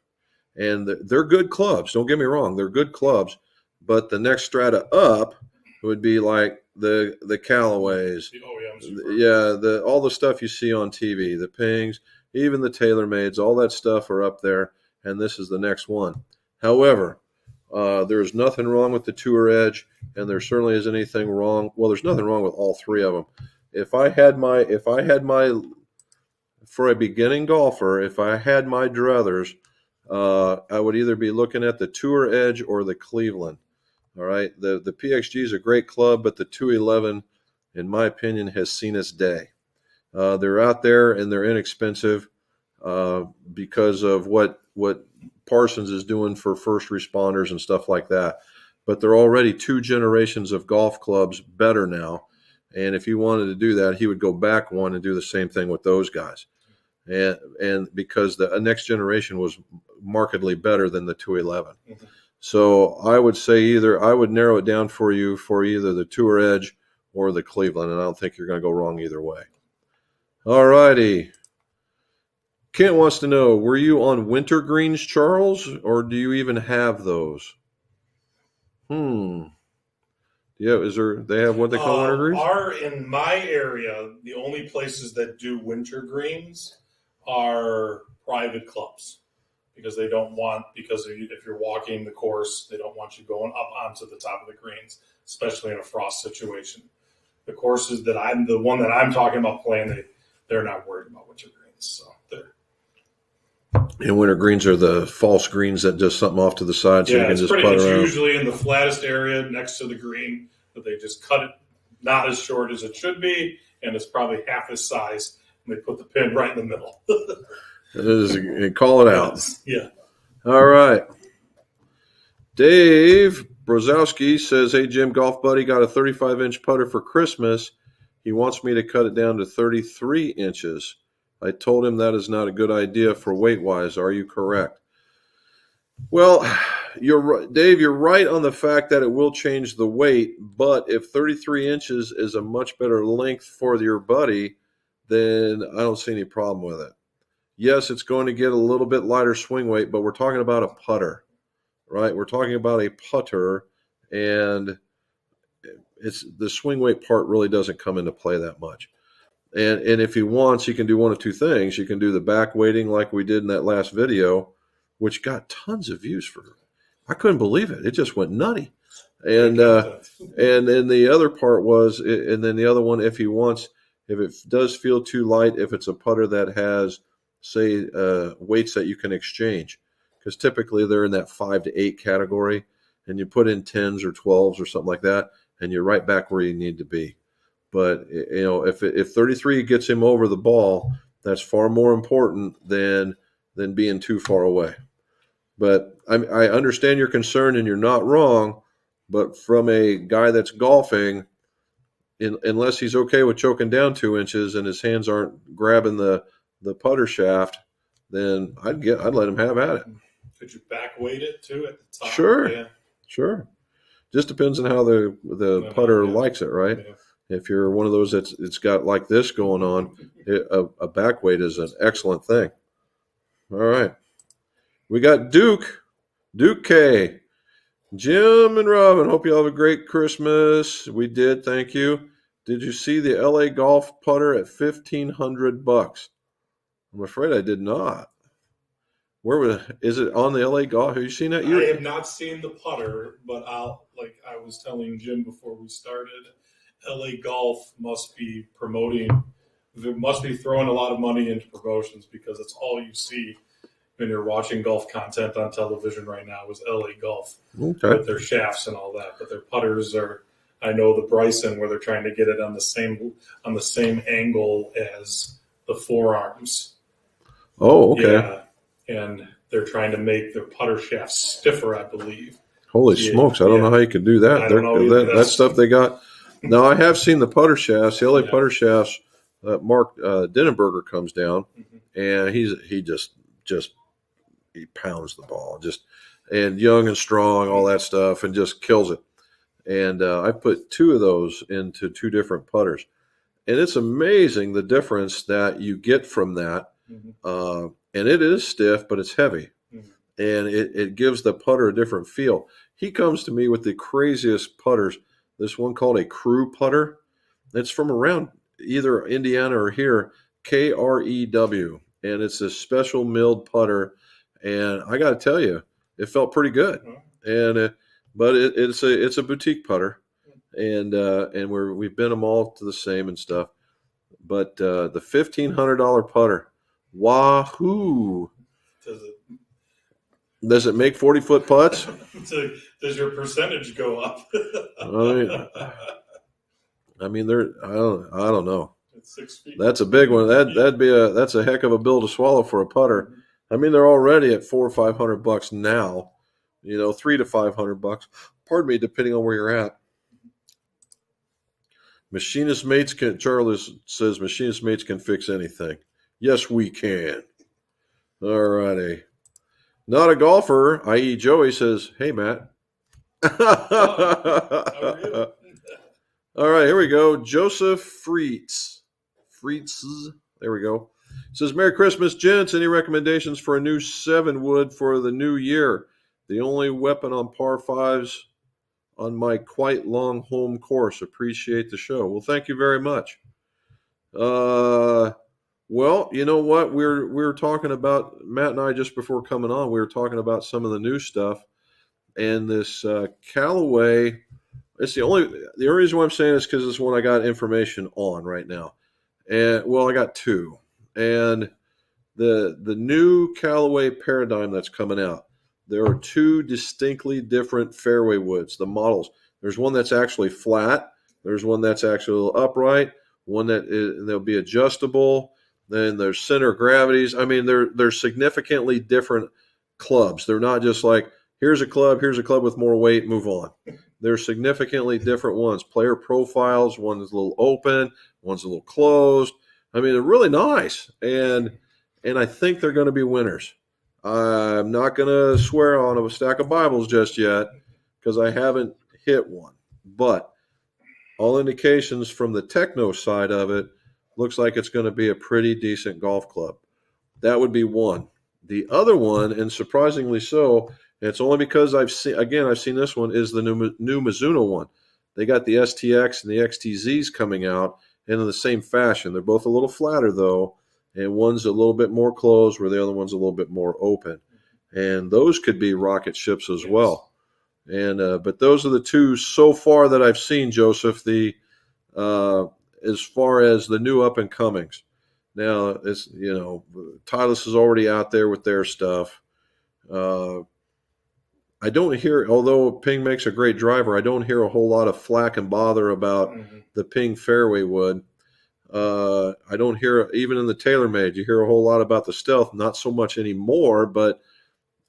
And they're good clubs. Don't get me wrong. They're good clubs. But the next strata up would be like the Callaways. Oh yeah, I'm super. Yeah, all the stuff you see on TV, the Pings, even the TaylorMades, all that stuff are up there, and this is the next one. However, there's nothing wrong with the Tour Edge, and there certainly isn't anything wrong. Well, there's nothing wrong with all three of them. If I had my, for a beginning golfer, if I had my druthers, I would either be looking at the Tour Edge or the Cleveland. All right, the PXG is a great club, but the 211, in my opinion, has seen its day. They're out there and they're inexpensive because of what Parsons is doing for first responders and stuff like that. But they're already 2 generations of golf clubs better now. And if he wanted to do that, he would go back one and do the same thing with those guys. And because the next generation was markedly better than the 211. Mm-hmm. So I would say I would narrow it down for you for either the Tour Edge or the Cleveland, and I don't think you're going to go wrong either way. All righty. Kent wants to know, were you on winter greens, Charles, or do you even have those? Yeah, they have what they call winter greens? In my area, the only places that do winter greens are private clubs. Because if you're walking the course, they don't want you going up onto the top of the greens, especially in a frost situation. The courses the one that I'm talking about playing, they're not worried about winter greens. So and winter greens are the false greens that just something off to the side, so you can just putt around. It's usually in the flattest area next to the green, but they just cut it not as short as it should be, and it's probably half its size, and they put the pin right in the middle. Call it out. Yeah. All right. Dave Brozowski says, hey, Jim, golf buddy, got a 35-inch putter for Christmas. He wants me to cut it down to 33 inches. I told him that is not a good idea for weight-wise. Are you correct? Well, Dave, you're right on the fact that it will change the weight, but if 33 inches is a much better length for your buddy, then I don't see any problem with it. Yes, it's going to get a little bit lighter swing weight, but we're talking about a putter, right? We're talking about a putter, and it's the swing weight part really doesn't come into play that much. And if he wants, he can do one of two things. You can do the back weighting like we did in that last video, which got tons of views I couldn't believe it. It just went nutty. And then the other part was, and then the other one, if he wants, if it does feel too light, if it's a putter that has, say, weights that you can exchange, because typically they're in that 5 to 8 category, and you put in 10s or 12s or something like that, and you're right back where you need to be. But if 33 gets him over the ball, that's far more important than being too far away. But I understand your concern, and you're not wrong. But from a guy that's golfing, unless he's okay with choking down 2 inches and his hands aren't grabbing the putter shaft, then I'd let him have at it. Could you back weight it too at the top? Sure, yeah. Sure. Just depends on how the putter likes it, right? Yeah. If you're one of those it's got like this going on, a back weight is an excellent thing. All right. We got Duke K. Jim and Robin, hope you all have a great Christmas. We did, thank you. Did you see the LA Golf putter at $1,500? I'm afraid I did not. Is it on the LA Golf? Have you seen that? I have not seen the putter, but like I was telling Jim before we started, LA Golf must be throwing a lot of money into promotions, because it's all you see when you're watching golf content on television right now is LA Golf with their shafts and all that. But their putters are, I know the Bryson, where they're trying to get it on the same angle as the forearms. Oh, okay. Yeah, and they're trying to make their putter shafts stiffer, I believe. Holy smokes! I don't know how you could do that. I don't know that stuff they got. Now, I have seen the putter shafts, the LA putter shafts. Mark Denenberger comes down, and he just pounds the ball, and young and strong, all that stuff, and just kills it. And I put 2 of those into 2 different putters, and it's amazing the difference that you get from that. And it is stiff, but it's heavy, and it gives the putter a different feel. He comes to me with the craziest putters. this one called a Crew putter. It's from around either Indiana or here, KREW, and it's a special milled putter. And I got to tell you, it felt pretty good. And but it's a boutique putter, and we've been them all to the same and stuff. But the $1,500 putter, wahoo! Does it make 40-foot putts? Does your percentage go up? I mean, I don't know. It's 6 feet. That's a big one. That's a heck of a bill to swallow for a putter. I mean, they're already at $400 or $500 now. $300 to $500. Pardon me, depending on where you're at. Machinist mates Charles says machinist mates can fix anything. Yes, we can. All righty. Not a golfer, i.e. Joey, says, hey, Matt. How are you? All right, here we go. Joseph Freets. There we go. Says, Merry Christmas, gents. Any recommendations for a new 7-wood for the new year? The only weapon on par 5s on my quite long home course. Appreciate the show. Well, thank you very much. Well, you know what? We were talking about, Matt and I, just before coming on, we were talking about some of the new stuff. And this Callaway, it's the only reason why I'm saying this because it's one I got information on right now. And well, I got two. And the new Callaway Paradigm that's coming out, there are two distinctly different fairway woods, the models. There's one that's actually flat. There's one that's actually upright. One they'll be adjustable. Then there's center gravities. I mean, they're significantly different clubs. They're not just like, here's a club with more weight, move on. They're significantly different ones. Player profiles, one's a little open, one's a little closed. I mean, they're really nice. And I think they're going to be winners. I'm not going to swear on a stack of Bibles just yet because I haven't hit one. But all indications from the techno side of it looks like it's going to be a pretty decent golf club. That would be one. The other one, and surprisingly so, and it's only because I've seen this one, is the new Mizuno one. They got the STX and the XTZs coming out, and in the same fashion. They're both a little flatter, though, and one's a little bit more closed where the other one's a little bit more open. And those could be rocket ships as well. And but those are the two so far that I've seen, Joseph, as far as the new up-and-comings. Now, it's Titleist is already out there with their stuff. I don't hear, although Ping makes a great driver, I don't hear a whole lot of flack and bother about the Ping fairway wood. I don't hear, even in the TaylorMade, you hear a whole lot about the Stealth, not so much anymore, but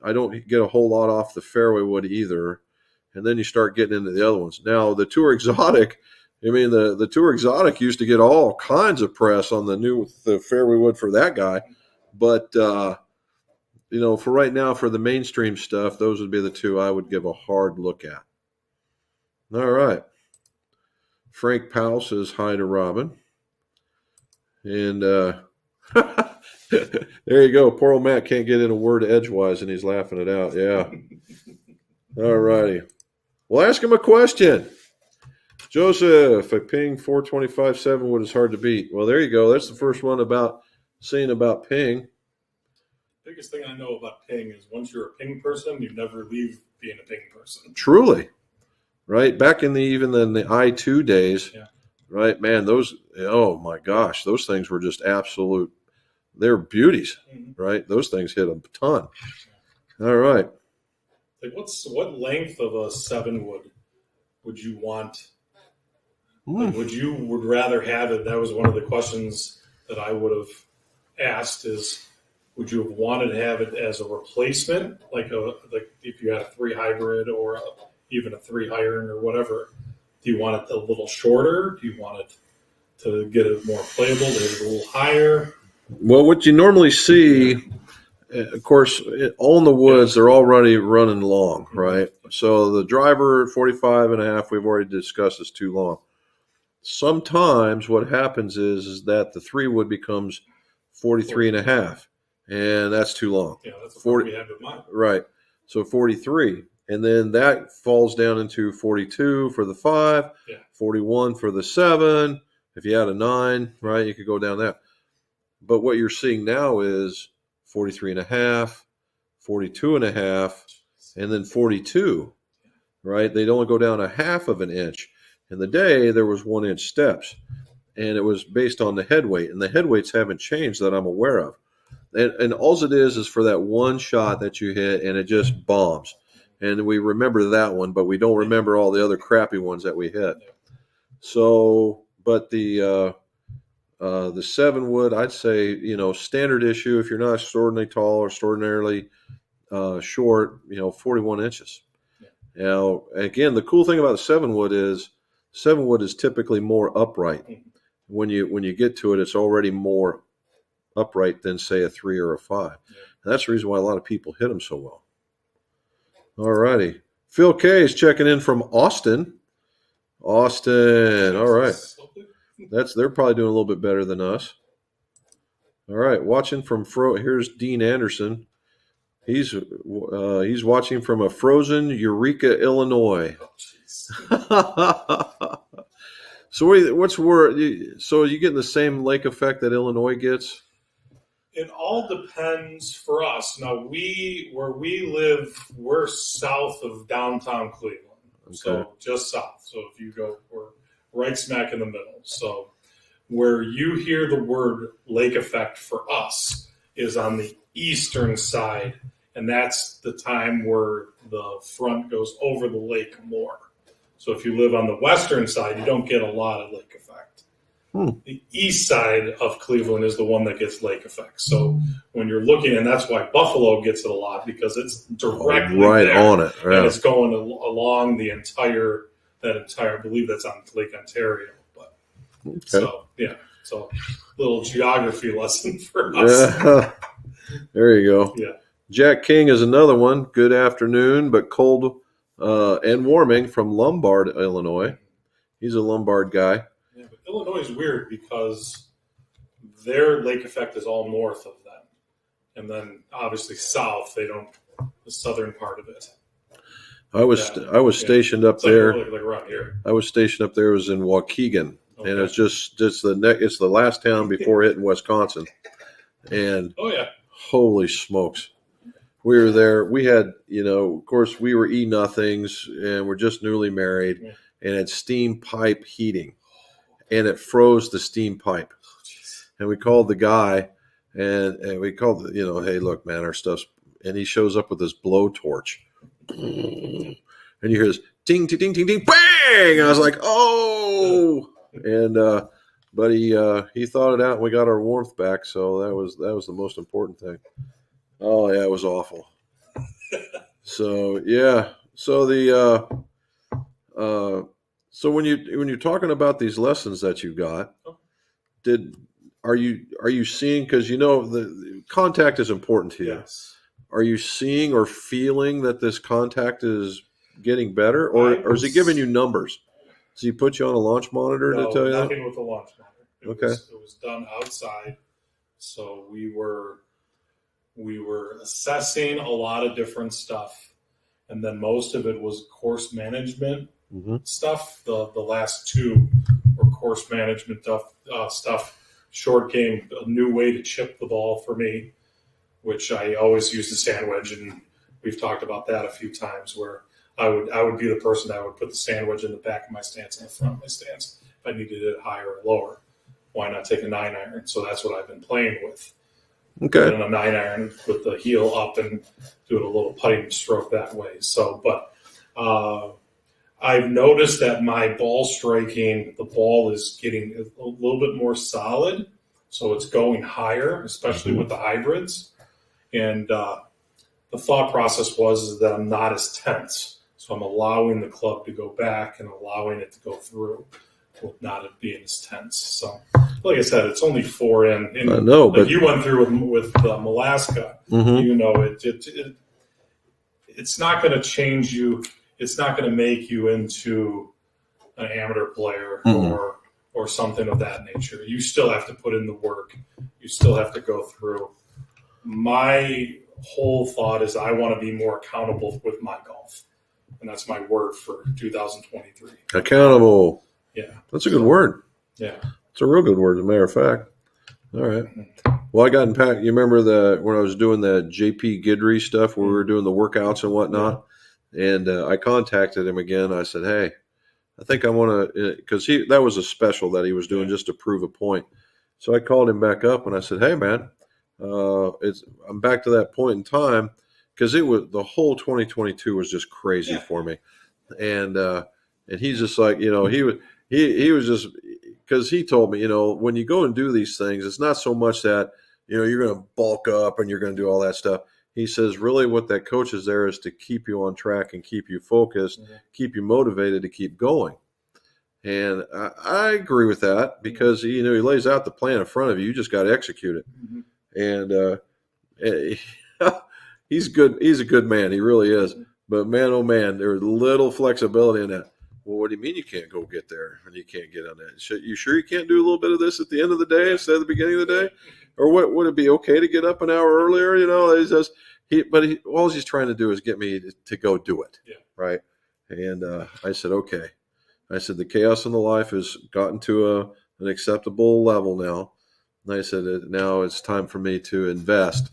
I don't get a whole lot off the fairway wood either. And then you start getting into the other ones. Now, the Tour Exotic, I mean, the Tour Exotic used to get all kinds of press on the fairway wood for that guy. But, for right now, for the mainstream stuff, those would be the two I would give a hard look at. All right. Frank Powell says hi to Robin. And there you go. Poor old Matt can't get in a word edgewise, and he's laughing it out. Yeah. All righty. Well, ask him a question. Joseph, a Ping 425 7-wood is hard to beat. Well, there you go. That's the first one about Ping. Biggest thing I know about Ping is once you're a Ping person, you never leave being a Ping person. Truly. Right? Back in the I2 days, right? Man, those, oh my gosh, those things were just absolute, they're beauties, right? Those things hit a ton. All right. Like what length of a 7-wood would you want? Like would rather have it? That was one of the questions that I would have asked is, would you have wanted to have it as a replacement? Like if you had a 3 hybrid or even a 3 iron or whatever, do you want it a little shorter? Do you want it to get it more playable, to get it a little higher? Well, what you normally see, of course, all in the woods, they're already running long, right? So the driver at 45.5, we've already discussed, is too long. Sometimes what happens is that the 3-wood becomes 43.5, and that's too long. Yeah, that's what we had in mind. Right. So 43. And then that falls down into 42 for the 5, 41 for the 7. If you had a 9, right, you could go down that. But what you're seeing now is 43.5, 42.5, and then 42, right? They'd only go down a half of an inch. In the day, there was 1-inch steps, and it was based on the head weight. And the head weights haven't changed that I'm aware of. And all it is for that one shot that you hit, and it just bombs. And we remember that one, but we don't remember all the other crappy ones that we hit. So, but the 7 wood, I'd say, standard issue, if you're not extraordinarily tall or extraordinarily short, 41 inches. Yeah. Now, again, the cool thing about the 7 wood is typically more upright. When you get to it, it's already more upright than, say, a 3 or a 5. And that's the reason why a lot of people hit them so well. All righty. Phil K is checking in from Austin. Austin. All right. They're probably doing a little bit better than us. All right. Watching from here's Dean Anderson. He's watching from a frozen Eureka, Illinois. So what's word? So are you getting the same lake effect that Illinois gets? It all depends for us. Now, where we live, we're south of downtown Cleveland. Okay. So just south. So if you go, we're right smack in the middle. So where you hear the word lake effect for us is on the eastern side, and that's the time where the front goes over the lake more. So if you live on the western side, you don't get a lot of lake effect. The east side of Cleveland is the one that gets lake effect. So when you're looking, and that's why Buffalo gets it a lot, because it's directly right there, on it, right. And it's going along the entire. I believe that's on Lake Ontario. But so little geography lesson for us. Yeah. There you go. Yeah. Jack King is another one. Good afternoon, but cold and warming from Lombard, Illinois. He's a Lombard guy. Yeah, but Illinois is weird because their lake effect is all north of them. And then obviously south, the southern part of it. I was stationed up there. Like around here. I was stationed up there. It was in Waukegan. Okay. And it's just it's the last town before hitting Wisconsin. And holy smokes. We were there. We had, of course, we were E-nothings, and we're just newly married, and it's steam pipe heating, and it froze the steam pipe. And we called the guy, and we called, hey, look, man, our stuff's, and he shows up with this blowtorch, and you hear this ding, ding, ding, ding, ding, bang! And I was like, oh, and but he thought it out, and we got our warmth back, so that was the most important thing. Oh yeah, it was awful. So yeah, so so when you're talking about these lessons that you got, are you seeing, because the contact is important to you? Yes. Are you seeing or feeling that this contact is getting better, or is he giving you numbers? Does he put you on a launch monitor to tell you that? Nothing with the launch monitor. It was done outside, so we were assessing a lot of different stuff, and then most of it was course management stuff. The last two were course management stuff. Short game, a new way to chip the ball for me, which I always use the sand wedge, and we've talked about that a few times. Where I would be the person that would put the sand wedge in the back of my stance and the front of my stance if I needed it higher or lower. Why not take a 9-iron? So that's what I've been playing with. Okay. And a 9-iron with the heel up and doing a little putting stroke that way. So, but I've noticed that my ball striking, the ball is getting a little bit more solid. So it's going higher, especially with the hybrids. And the thought process was that I'm not as tense. So I'm allowing the club to go back and allowing it to go through with not it being as tense. So, like I said, it's only 4 in. I know, but you went through with Alaska. It's not going to change you. It's not going to make you into an amateur player or something of that nature. You still have to put in the work. You still have to go through. My whole thought is I want to be more accountable with my golf. and that's my word for 2023. Accountable. Yeah, That's a good word. yeah. It's a real good word, as a matter of fact. All right. Well, I got in pack. You remember when I was doing the JP Guidry stuff where we were doing the workouts and whatnot? And I contacted him again. I said, hey, I think I want to, because that was a special that he was doing just to prove a point. So I called him back up and I said, hey, man, I'm back to that point in time because the whole 2022 was just crazy for me. And he's just like, he was just, because he told me, when you go and do these things, it's not so much that, you're going to bulk up and you're going to do all that stuff. He says, really what that coach is there is to keep you on track and keep you focused, keep you motivated to keep going. And I agree with that because, he lays out the plan in front of you. You just got to execute it. And he's good. He's a good man. He really is. But man, oh man, there's little flexibility in that. Well, what do you mean you can't go get there and you can't get on that? You sure you can't do a little bit of this at the end of the day instead of the beginning of the day? Or would it be okay to get up an hour earlier? He's just all he's trying to do is get me to go do it. Yeah. Right. And I said, okay. I said, the chaos in the life has gotten to an acceptable level now. And I said, now it's time for me to invest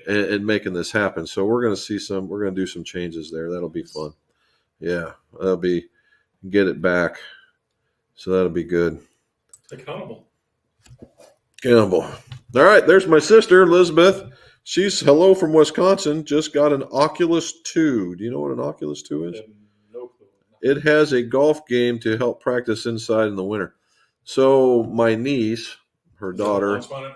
in making this happen. So we're going to do some changes there. That'll be fun. Yeah. Get it back. So that'll be good. Accountable. All right. There's my sister, Elizabeth. She's hello from Wisconsin. Just got an Oculus 2. Do you know what an Oculus 2 is? No clue. It has a golf game to help practice inside in the winter. So my niece, her daughter, it's one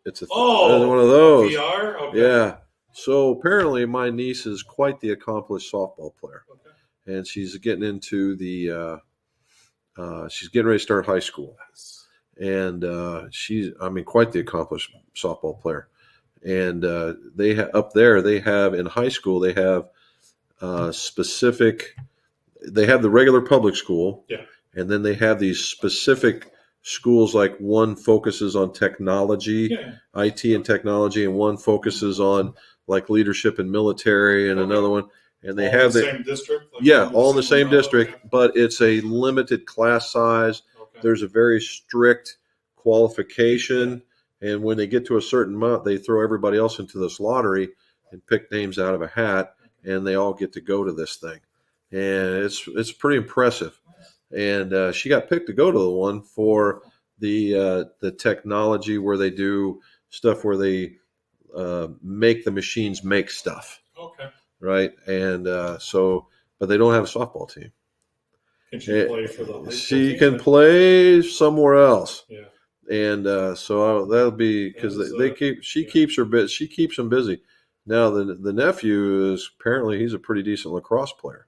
of those. VR? Okay. Yeah. So apparently my niece is quite the accomplished softball player. Okay. And she's getting into she's getting ready to start high school. And she's quite the accomplished softball player. And they up there, they have in high school, they have they have the regular public school. Yeah. And then they have these specific schools, like one focuses on technology, IT and technology, and one focuses on like leadership and military, and another one. And they have the same district? All in the same district, but it's a limited class size. Okay. There's a very strict qualification. And when they get to a certain amount, they throw everybody else into this lottery and pick names out of a hat, and they all get to go to this thing. And it's pretty impressive. And she got picked to go to the one for the technology where they do stuff where they make the machines make stuff. Okay. Right. And but they don't have a softball team. Can she play for the high school She team? can play somewhere else. Yeah. And so that'll be because she keeps them busy. Now the nephew is apparently he's a pretty decent lacrosse player,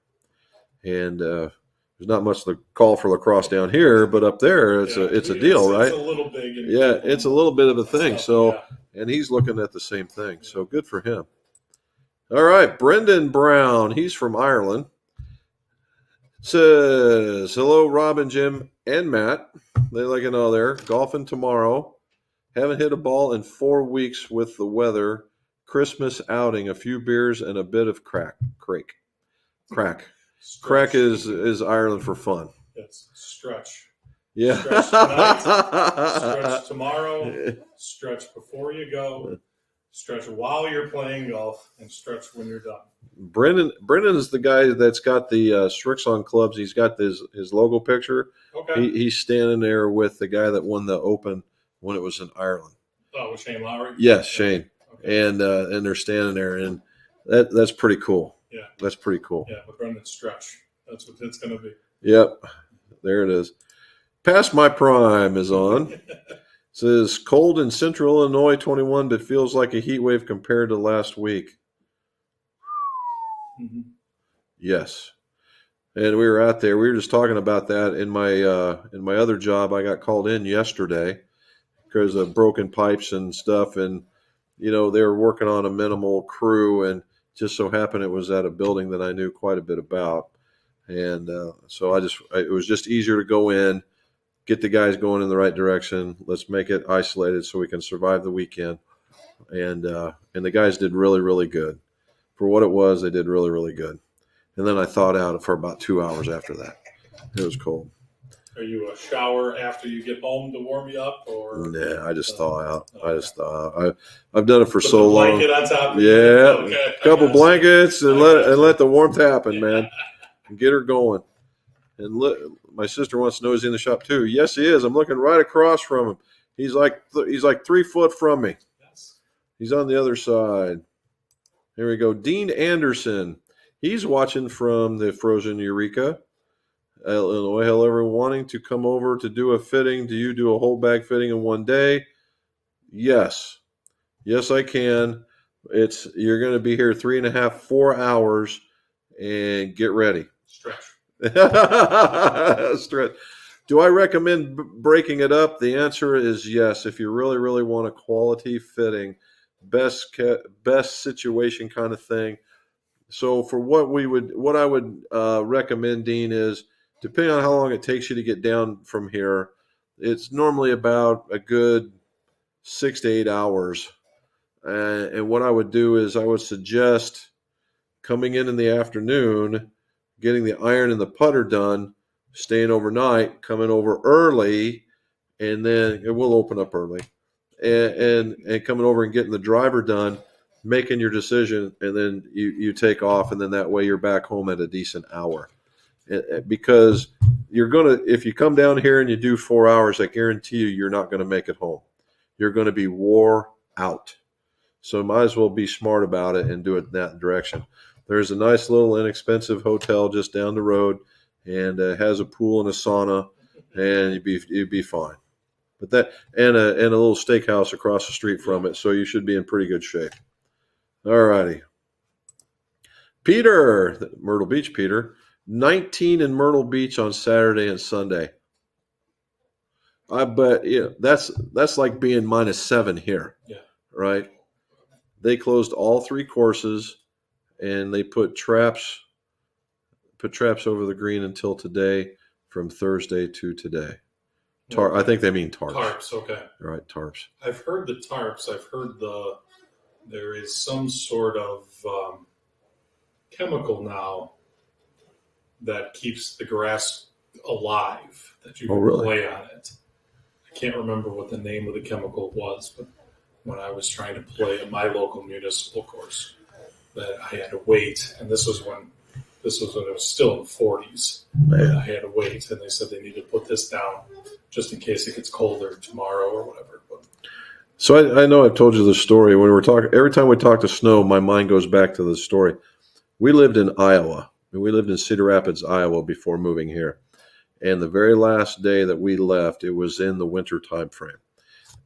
and there's not much to call for lacrosse down here, but up there it's a deal, right? It's a little big. It's a little bit of a thing. And he's looking at the same thing. So good for him. All right, Brendan Brown. He's from Ireland. Says, hello, Robin, Jim, and Matt. They like to know there. Golfing tomorrow. Haven't hit a ball in 4 weeks with the weather. Christmas outing, a few beers, and a bit of crack. Crack is Ireland for fun. Yes, stretch. Yeah. Stretch tonight, stretch tomorrow, stretch before you go, stretch while you're playing golf, and stretch when you're done. Brendan is the guy that's got the Strixon clubs. He's got his logo picture. Okay. He's standing there with the guy that won the Open when it was in Ireland. Oh, with Shane Lowry? Yes, Shane. Okay. And they're standing there, and that's pretty cool. Yeah. That's pretty cool. Yeah, but Brendan's stretch. That's what it's going to be. Yep. There it is. Past My Prime is on. It says, cold in central Illinois, 21, but feels like a heat wave compared to last week. Mm-hmm. Yes. And we were out there. We were just talking about that in my other job. I got called in yesterday because of broken pipes and stuff. And, they were working on a minimal crew, and just so happened it was at a building that I knew quite a bit about. And so it was just easier to go in, get the guys going in the right direction. Let's make it isolated so we can survive the weekend. And the guys did really, really good. For what it was, they did really, really good. And then I thawed out for about 2 hours after that. It was cold. Are you a shower after you get home to warm you up, or? Nah, I just thaw out. Okay. I just thaw out. I've done it for Put so the long. blanket on top of you? Yeah, Okay. a couple blankets and let the warmth happen, Yeah. man. And get her going. And my sister wants to know, is he in the shop too? Yes, he is. I'm looking right across from him. He's like 3 foot from me. Yes. He's on the other side. Here we go. Dean Anderson. He's watching from the frozen Eureka, Illinois. Hello, everyone. Wanting to come over to do a fitting. Do you do a whole bag fitting in one day? Yes. Yes, I can. You're going to be here 3.5, 4 hours, and get ready. Stretch. Stretch. Do I recommend breaking it up? The answer is yes. If you really, really want a quality fitting, best situation kind of thing. So for what I would recommend, Dean, is depending on how long it takes you to get down from here, it's normally about a good 6 to 8 hours. And what I would do is I would suggest coming in the afternoon, getting the iron and the putter done, staying overnight, coming over early, and then it will open up early, and coming over and getting the driver done, making your decision, and then you take off, and then that way you're back home at a decent hour. Because if you come down here and you do 4 hours, I guarantee you're not going to make it home. You're going to be wore out. So might as well be smart about it and do it in that direction. There's a nice little inexpensive hotel just down the road, and has a pool and a sauna, and you'd be fine. But that and a little steakhouse across the street from it, so you should be in pretty good shape. All righty. Peter, Myrtle Beach, Peter, 19 in Myrtle Beach on Saturday and Sunday. I bet that's like being -7 here. Yeah. Right? They closed all 3 courses, and they put traps over the green until today, from Thursday to today. I think they mean tarps. Tarps, okay. All right, tarps. I've heard the tarps. I've heard there is some sort of chemical now that keeps the grass alive, that you can play on it. I can't remember what the name of the chemical was, but when I was trying to play at my local municipal course, that I had to wait, and this was when it was still in the 40s. I had to wait, and they said they need to put this down just in case it gets colder tomorrow or whatever. So I know I've told you the story. When we're talking, every time we talk to snow, my mind goes back to the story. We lived in Iowa, and we lived in Cedar Rapids, Iowa, before moving here. And the very last day that we left, it was in the winter time frame.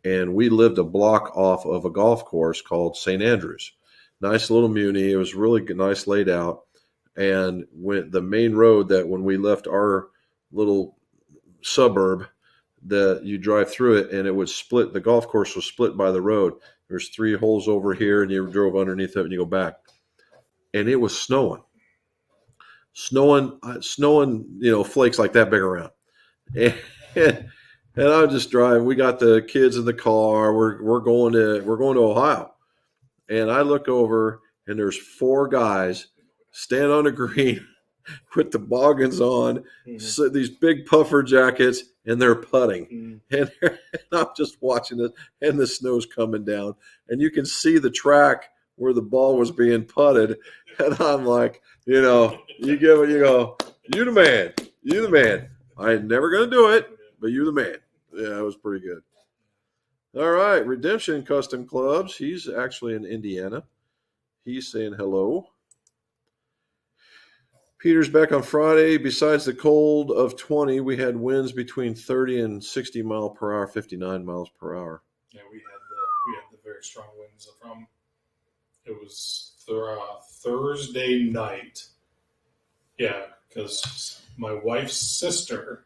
And we lived a block off of a golf course called St. Andrews. Nice little muni. It was really nice laid out. And the main road that when we left our little suburb, that you drive through it, and it would split. The golf course was split by the road. There's 3 holes over here, and you drove underneath it and you go back. And it was snowing, flakes like that big around. And I'm just driving. We got the kids in the car. We're going to Ohio. And I look over, and there's 4 guys standing on the green with toboggans on, so these big puffer jackets, and they're putting. And I'm just watching it, and the snow's coming down. And you can see the track where the ball was being putted. And I'm like, you go, you the man. You the man. I ain't never going to do it, but you the man. Yeah, it was pretty good. All right, Redemption Custom Clubs. He's actually in Indiana. He's saying hello. Peter's back on Friday. Besides the cold of 20, we had winds between 30 and 60 mile per hour, 59 miles per hour. Yeah, we had the very strong winds from. It was Thursday night. Yeah, because my wife's sister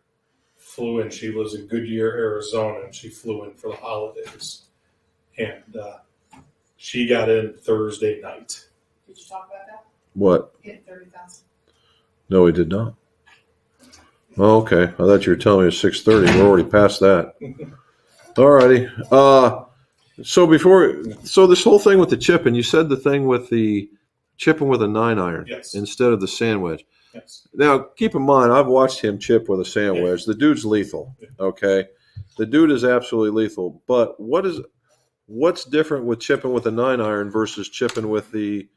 flew in. She lives in Goodyear, Arizona, and she flew in for the holidays. And she got in Thursday night. Did you talk about that? What? Hit 30,000. No, we did not. Oh, okay. I thought you were telling me it's 6:30. We're already past that. All righty. So this whole thing with the chip, and you said the thing with the chipping with a 9-iron Yes. instead of the sand wedge. Yes. Now, keep in mind, I've watched him chip with a sand wedge. The dude's lethal. Okay, the dude is absolutely lethal. But what's different with chipping with a 9-iron versus chipping with a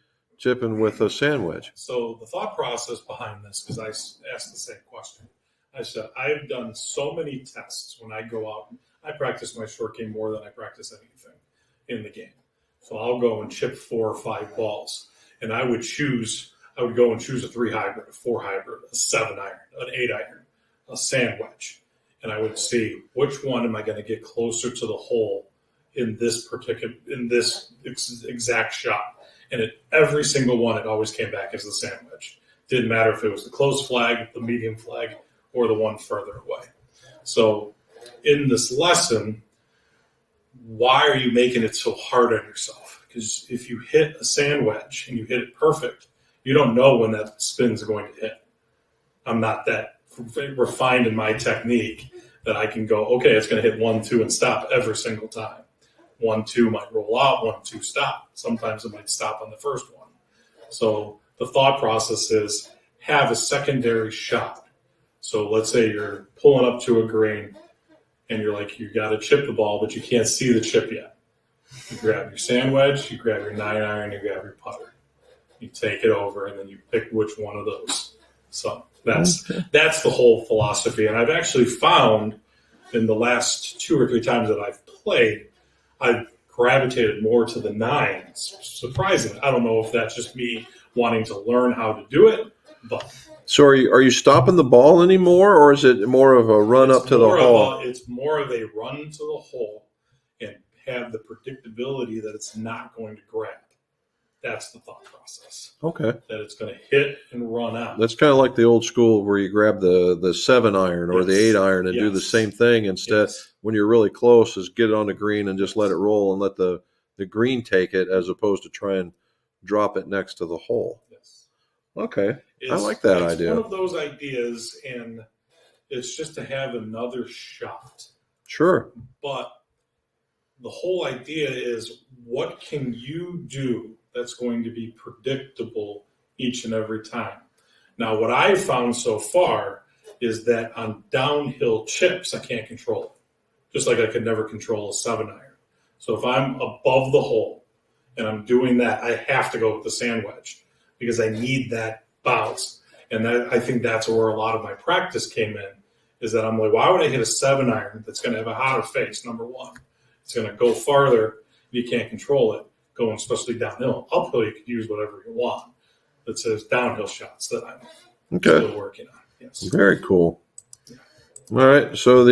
sand wedge? So the thought process behind this, because I asked the same question, I said I've done so many tests when I go out. I practice my short game more than I practice anything in the game. So I'll go and chip 4 or 5 balls, and I would go and choose a 3 hybrid, a 4 hybrid, a 7-iron, an 8-iron, a sand wedge, and I would see which one am I going to get closer to the hole in this exact shot. And at every single one, it always came back as the sand wedge. Didn't matter if it was the close flag, the medium flag, or the one further away. So in this lesson, why are you making it so hard on yourself? Because if you hit a sand wedge and you hit it perfect, you don't know when that spin is going to hit. I'm not that refined in my technique that I can go, okay, it's going to hit 1, 2, and stop every single time. 1, 2 might roll out, 1, 2 stop. Sometimes it might stop on the first one. So the thought process is have a secondary shot. So let's say you're pulling up to a green and you're like, you got to chip the ball, but you can't see the chip yet. You grab your sand wedge, you grab your 9-iron, you grab your putter. You take it over, and then you pick which one of those. So that's the whole philosophy. And I've actually found in the last 2 or 3 times that I've played, I've gravitated more to the 9s. Surprisingly, I don't know if that's just me wanting to learn how to do it, but. So are you stopping the ball anymore, or is it more of a run up to the hole? It's more of a run to the hole and have the predictability that it's not going to grab. That's the thought process. Okay. That it's going to hit and run out. That's kind of like the old school where you grab the 7-iron or the 8-iron and do the same thing instead. When you're really close, is get it on the green and just let it roll and let the green take it, as opposed to try and drop it next to the hole. Yes. Okay. I like that idea. It's one of those ideas, and it's just to have another shot. Sure. But the whole idea is, what can you do that's going to be predictable each and every time? Now, what I've found so far is that on downhill chips, I can't control it. Just like I could never control a 7-iron. So if I'm above the hole and I'm doing that, I have to go with the sand wedge because I need that bounce. And I think that's where a lot of my practice came in, is that I'm like, why would I hit a 7-iron that's going to have a hotter face, number one? It's going to go farther. You can't control it, going especially downhill. Uphill, you can use whatever you want. It says downhill shots that I'm still working on. Yes. Very cool. Yeah. All right. So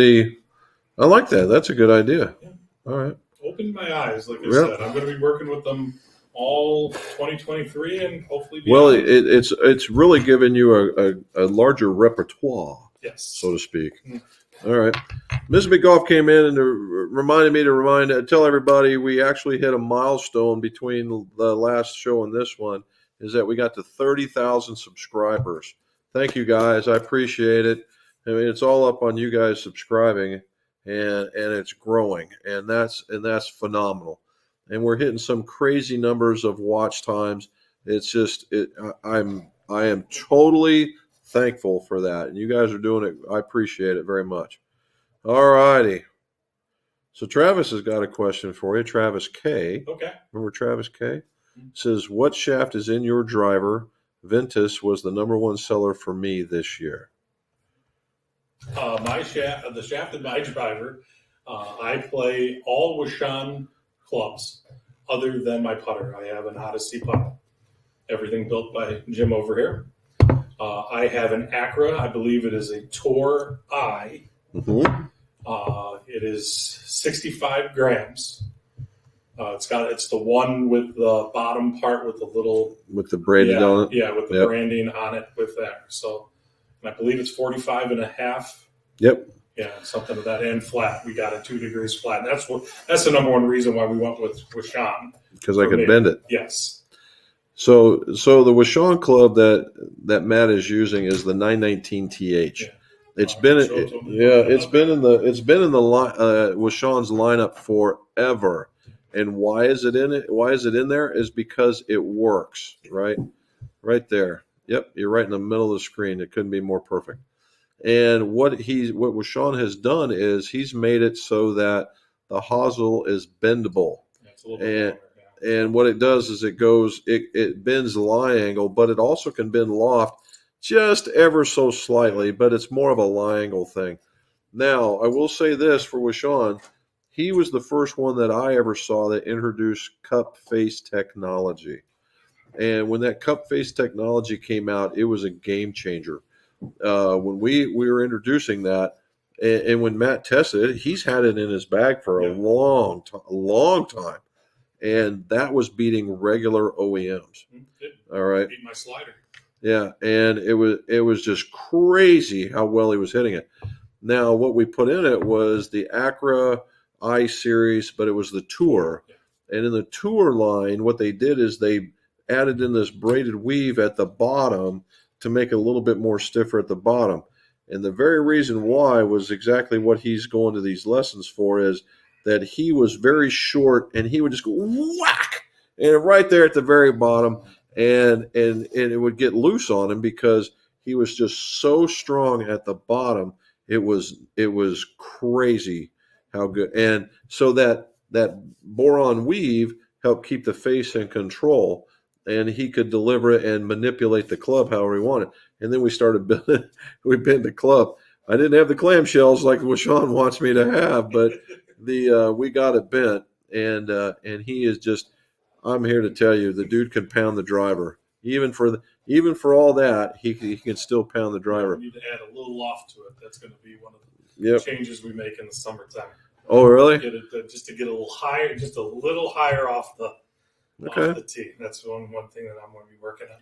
I like that. That's a good idea. Yeah. All right. Opened my eyes, like I said. I'm going to be working with them all 2023 and hopefully beyond. Well, it's really given you a larger repertoire, yes, so to speak. Mm-hmm. All right. Ms. McGough came in and reminded me to tell everybody we actually hit a milestone between the last show and this one, is that we got to 30,000 subscribers. Thank you, guys. I appreciate it. I mean, it's all up on you guys subscribing, and it's growing, and that's phenomenal. And we're hitting some crazy numbers of watch times. It's just I am totally thankful for that, and you guys are doing it. I appreciate it very much. All righty. So Travis has got a question for you. Travis K. Okay. Remember Travis K? Says, what shaft is in your driver? Ventus was the number one seller for me this year. The shaft in my driver, I play all Wishon clubs other than my putter. I have an Odyssey putter. Everything built by Jim over here. I have an Acra. I believe it is a Tour I. Mm-hmm. It is 65 grams. It's the one with the bottom part with the little braided on it. Yeah, with the branding on it with that. So I believe it's 45 and a half. Yep. Yeah, something of that, and flat. We got it 2 degrees flat. And that's the number one reason why we went with Sean. Because I could bend it. Yes. So the Wishon club that Matt is using is the 919 TH. Yeah. It's been in the Wishon's lineup forever. And why is it in it? Why is it in there? Is because it works, right? Right there. Yep, you're right in the middle of the screen. It couldn't be more perfect. And what Sean has done is he's made it so that the hosel is bendable. Yeah, it's a little bit longer, yeah. And what it does is it bends the lie angle, but it also can bend loft just ever so slightly, but it's more of a lie angle thing. Now, I will say this for Washawn, he was the first one that I ever saw that introduced cup face technology. And when that cup face technology came out, it was a game changer. When we were introducing that, and when Matt tested it, he's had it in his bag for a long time. And that was beating regular OEMs. All right. Beat my slider. Yeah, and it was just crazy how well he was hitting it. Now, what we put in it was the Acra I series, but it was the Tour. And in the Tour line, what they did is they added in this braided weave at the bottom to make it a little bit more stiffer at the bottom. And the very reason why was exactly what he's going to these lessons for, is that he was very short and he would just go whack, and right there at the very bottom, and it would get loose on him because he was just so strong at the bottom. It was crazy how good. And so that boron weave helped keep the face in control, and he could deliver it and manipulate the club however he wanted. And then we started building, we bent the club. I didn't have the clamshells like Washawn wants me to have, but we got it bent, and he is just, I'm here to tell you, the dude can pound the driver. Even for all that, he can still pound the driver. We need to add a little loft to it. That's going to be one of the changes we make in the summertime. Oh, really? Get it just to get a little higher, just a little higher off the tee. That's one thing that I'm going to be working on.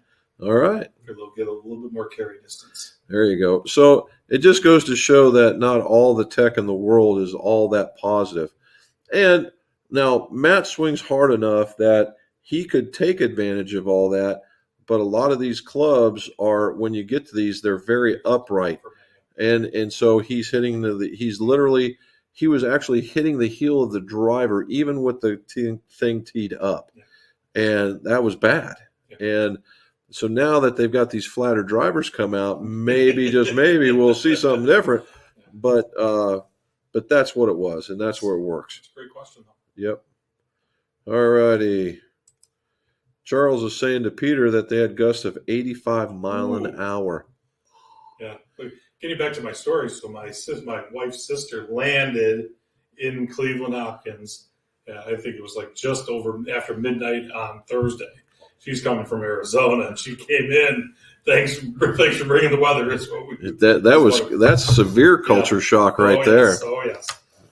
All right. Get a little bit more carry distance. There you go. So it just goes to show that not all the tech in the world is all that positive. And now Matt swings hard enough that he could take advantage of all that. But a lot of these clubs are, when you get to these, they're very upright. And so he's hitting he was actually hitting the heel of the driver, even with the thing teed up. Yeah. And that was bad. Yeah. And so now that they've got these flatter drivers come out, maybe, just maybe, we'll see something different. But that's what it was, and that's where it works. It's a great question, though. Yep. All righty. Charles is saying to Peter that they had gusts of 85 mile an hour. Yeah. Getting back to my story, so my wife's sister landed in Cleveland Hopkins. I think it was like just after midnight on Thursday. She's coming from Arizona, and she came in. Thanks for bringing the weather. That's what we. That's severe culture shock right there. Yes. Oh yes.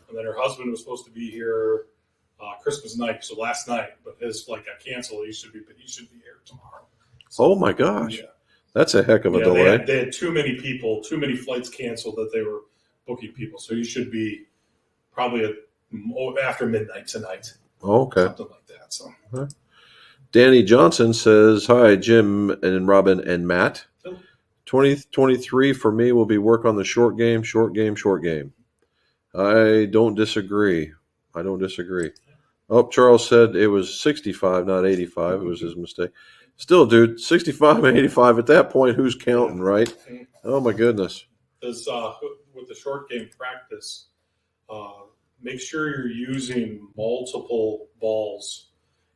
And then her husband was supposed to be here Christmas night, so last night, but his flight got canceled. He should be here tomorrow. So, oh my gosh, that's a heck of a delay. They had too many flights canceled that they were booking people. So you should be probably after midnight tonight. Okay, something like that. So. Huh. Danny Johnson says, hi, Jim and Robin and Matt. 2023 for me will be work on the short game. I don't disagree. Oh, Charles said it was 65, not 85. It was his mistake. Still, dude, 65 and 85. At that point, who's counting, right? Oh, my goodness. With the short game practice, make sure you're using multiple balls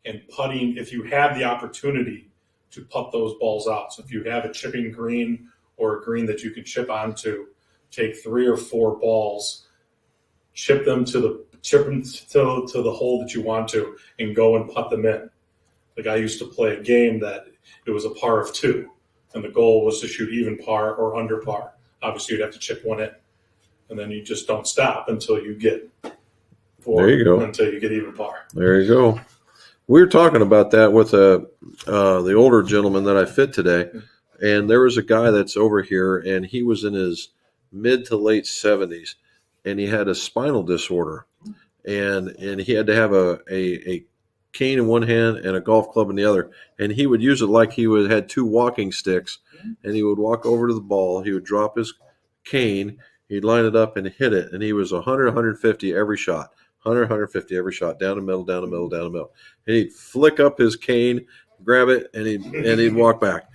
and putting, if you have the opportunity to putt those balls out. So if you have a chipping green or a green that you can chip onto, take 3 or 4 balls, chip them to the hole that you want to, and go and putt them in. Like I used to play a game that it was a par of 2, and the goal was to shoot even par or under par. Obviously, you'd have to chip one in, and then you just don't stop until you get 4. There you go. Until you get even par. There you go. We were talking about that with the older gentleman that I fit today, and there was a guy that's over here, and he was in his mid to late 70s, and he had a spinal disorder, and he had to have a cane in one hand and a golf club in the other, and he would use it like he had 2 walking sticks, and he would walk over to the ball, he would drop his cane, he'd line it up and hit it, and he was 100, 150 every shot. 100, 150 every shot, down the middle, down the middle, down the middle. And he'd flick up his cane, grab it, and he'd walk back.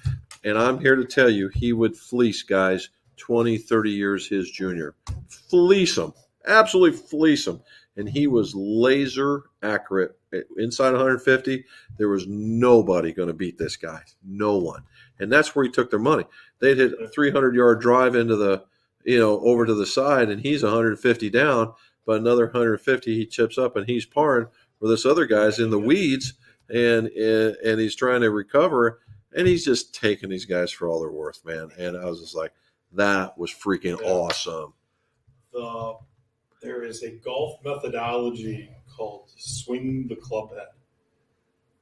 And I'm here to tell you, he would fleece guys 20, 30 years his junior. Fleece them. Absolutely fleece them. And he was laser accurate. Inside 150, there was nobody going to beat this guy. No one. And that's where he took their money. They'd hit a 300-yard drive into the, over to the side, and he's 150 down, but another 150 he chips up, and he's parring where this other guy's in the weeds, and he's trying to recover, and he's just taking these guys for all they're worth, man. And I was just like, that was freaking awesome. There is a golf methodology called swing the club head.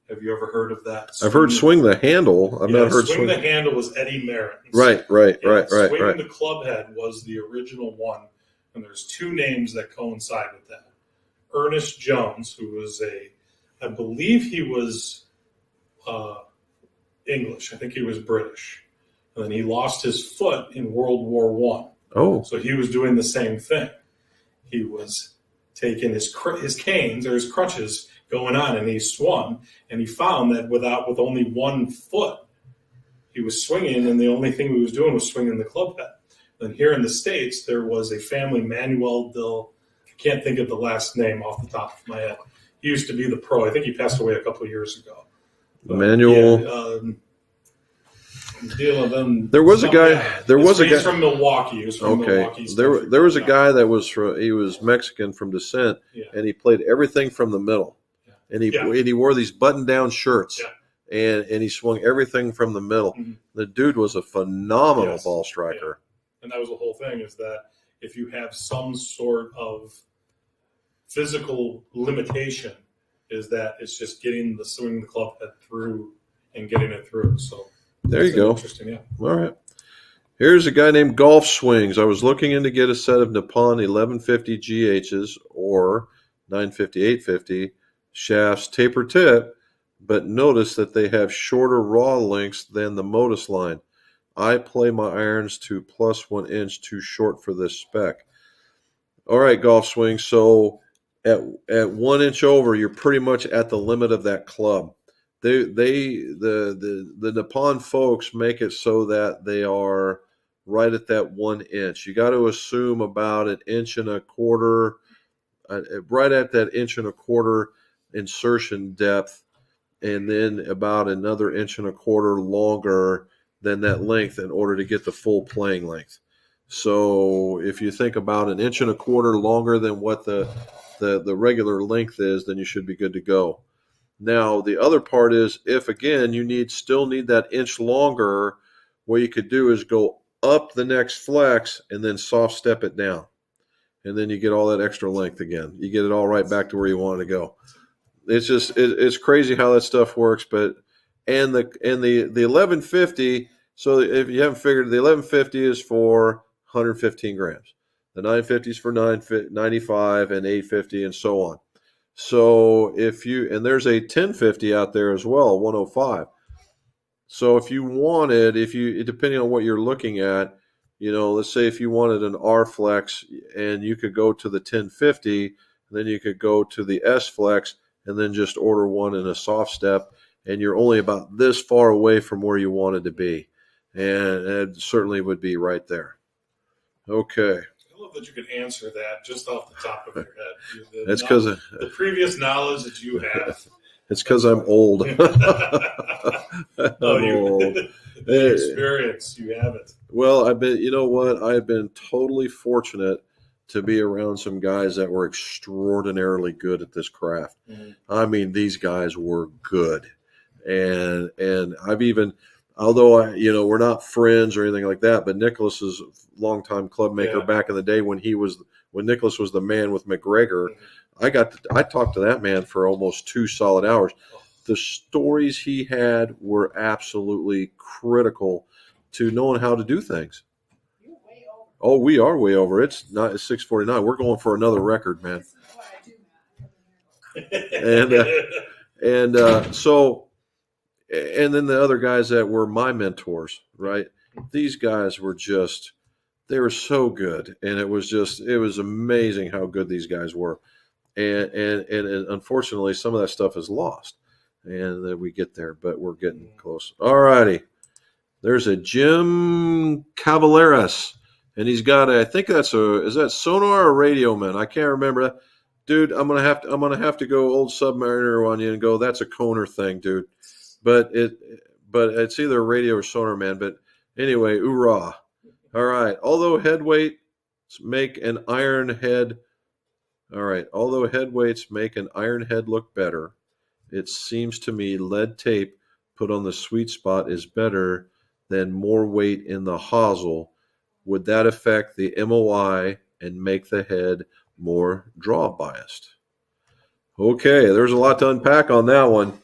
Have you ever heard of that? I've heard swing the handle. I've not heard swing the handle was Eddie Merritt's. Right. Swing the club head was the original one, and there's two names that coincide with that. Ernest Jones, who was I believe he was English. I think he was British. And then he lost his foot in World War I. Oh. So he was doing the same thing. He was taking his canes or his crutches going on, and he swung, and he found that with only 1 foot, he was swinging, and the only thing he was doing was swinging the club head. Then here in the States, there was a family, Manuel I can't think of the last name off the top of my head. He used to be the pro. I think he passed away a couple of years ago. But, Manuel. There was a guy. He's from Milwaukee. He was from Milwaukee. There was a guy that he was Mexican from descent, and he played everything from the middle, and he wore these button-down shirts, and he swung everything from the middle. Mm-hmm. The dude was a phenomenal ball striker, and that was the whole thing. Is that if you have some sort of physical limitation, is that it's just getting swinging the club head through and getting it through. So. There you go. Interesting, yeah. All right. Here's a guy named Golf Swings. I was looking in to get a set of Nippon 1150 GHs or 950, 850 shafts taper tip, but notice that they have shorter raw lengths than the Modus line. I play my irons to +1 inch too short for this spec. All right, Golf Swings. So at 1 inch over, you're pretty much at the limit of that club. The Nippon folks make it so that they are right at that 1 inch. You got to assume about 1.25 inches, right at that 1.25 inch insertion depth, and then about another 1.25 inches longer than that length in order to get the full playing length. So if you think about 1.25 inches longer than what the regular length is, then you should be good to go. Now, the other part is if, again, you still need that inch longer, what you could do is go up the next flex and then soft step it down. And then you get all that extra length again. You get it all right back to where you want to go. It's just it's crazy how that stuff works. But and the 1150, so if you haven't figured, the 1150 is for 115 grams. The 950 is for 95 and 850 and so on. So and there's a 1050 out there as well, 105. So if you wanted, depending on what you're looking at, let's say if you wanted an R flex and you could go to the 1050, then you could go to the S flex and then just order one in a soft step, and you're only about this far away from where you wanted to be. And it certainly would be right there. Okay. I love that you can answer that just off the top of your head. That's because the previous knowledge that you have. It's because I'm old. Old. The experience, you have it. Well, I've been totally fortunate to be around some guys that were extraordinarily good at this craft. Mm-hmm. I mean, these guys were good, and I've even. Although we're not friends or anything like that, but Nicholas is a longtime club maker back in the day when Nicholas was the man with McGregor. Mm-hmm. I talked to that man for almost 2 solid hours. The stories he had were absolutely critical to knowing how to do things. You're way over. Oh, we are way over. It's 6:49. We're going for another record, man. This is what I do, man. And then the other guys that were my mentors, right? These guys were they were so good. And it was amazing how good these guys were. and unfortunately, some of that stuff is lost, and then we get there, but we're getting close. All righty. There's a Jim Cavaleras, and he's got I think is that sonar or radio man? I can't remember. Dude, I'm gonna have to go old Submariner on you and go. That's a Koner thing, dude. But it's either radio or sonar man. But anyway, hoorah! All right. Although head weights make an iron head look better, it seems to me lead tape put on the sweet spot is better than more weight in the hosel. Would that affect the MOI and make the head more draw biased? Okay, there's a lot to unpack on that one.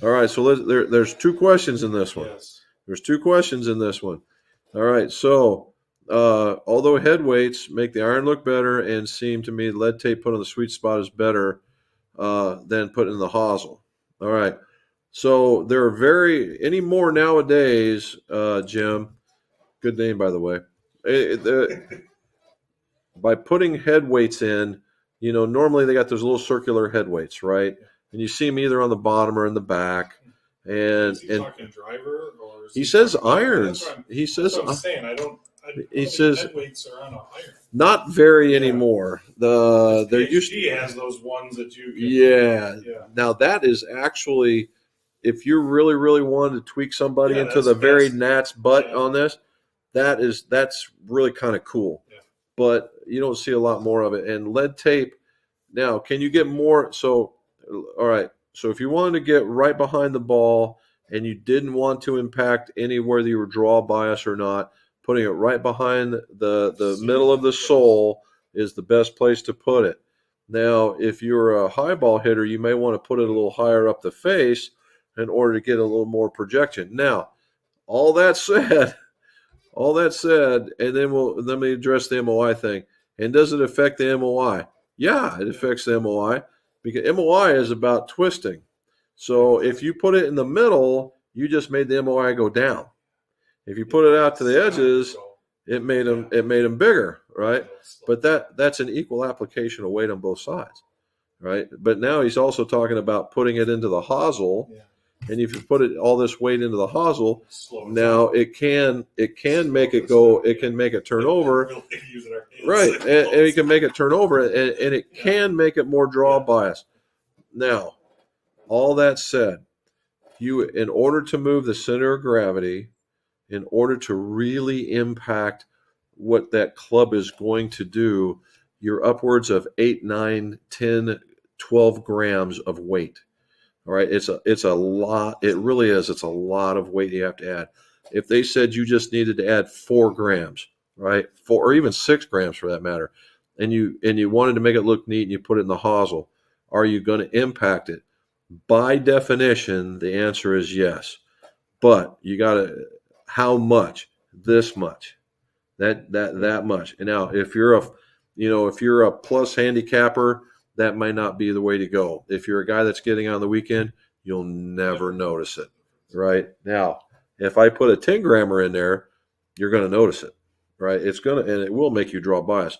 All right, so there's two questions in this one. Yes. There's two questions in this one. All right, so although head weights make the iron look better and seem to me lead tape put on the sweet spot is better than put in the hosel. All right, so there are any more nowadays, Jim, good name by the way, by putting head weights in, normally they got those little circular head weights, right? And you see them either on the bottom or in the back. And Is he talking driver or he says irons. He says that's what I'm saying. he says head weights are on a iron. not very anymore. There used PhD has those ones that you can, yeah. yeah. Now that is actually, if you really, really wanted to tweak somebody Yeah, into the very gnat's butt on this, that's really kind of cool. Yeah. But you don't see a lot more of it. And lead tape, now, can you get more? So, all right. So if you wanted to get right behind the ball and you didn't want to impact anywhere that you were draw bias or not, putting it right behind the middle of the sole is the best place to put it. Now, if you're a high ball hitter, you may want to put it a little higher up the face in order to get a little more projection. Now, all that said, and then let me address the MOI thing. And does it affect the MOI? Yeah, it affects the MOI because MOI is about twisting. So if you put it in the middle, you just made the MOI go down. If you put it out to the edges, it made them bigger, right? But that's an equal application of weight on both sides, right? But now he's also talking about putting it into the hosel. Yeah. And if you put all this weight into the hosel, now it can make it go. It can make it turn over, right? And it can make it turn over, and it can make it more draw bias. Now, all that said, in order to move the center of gravity, in order to really impact what that club is going to do, you're upwards of 8, 9, 10, 12 grams of weight. All right, it's a lot. It really is. It's a lot of weight you have to add. If they said you just needed to add 4 grams, right, 4 or even 6 grams for that matter, and you wanted to make it look neat and you put it in the hosel, are you going to impact it? By definition, the answer is yes. But you got to, how much? This much, that much. And now, if you're a plus handicapper, that might not be the way to go. If you're a guy that's getting on the weekend, you'll never notice it, right? Now, if I put a 10 grammer in there, you're going to notice it, right? And it will make you draw bias.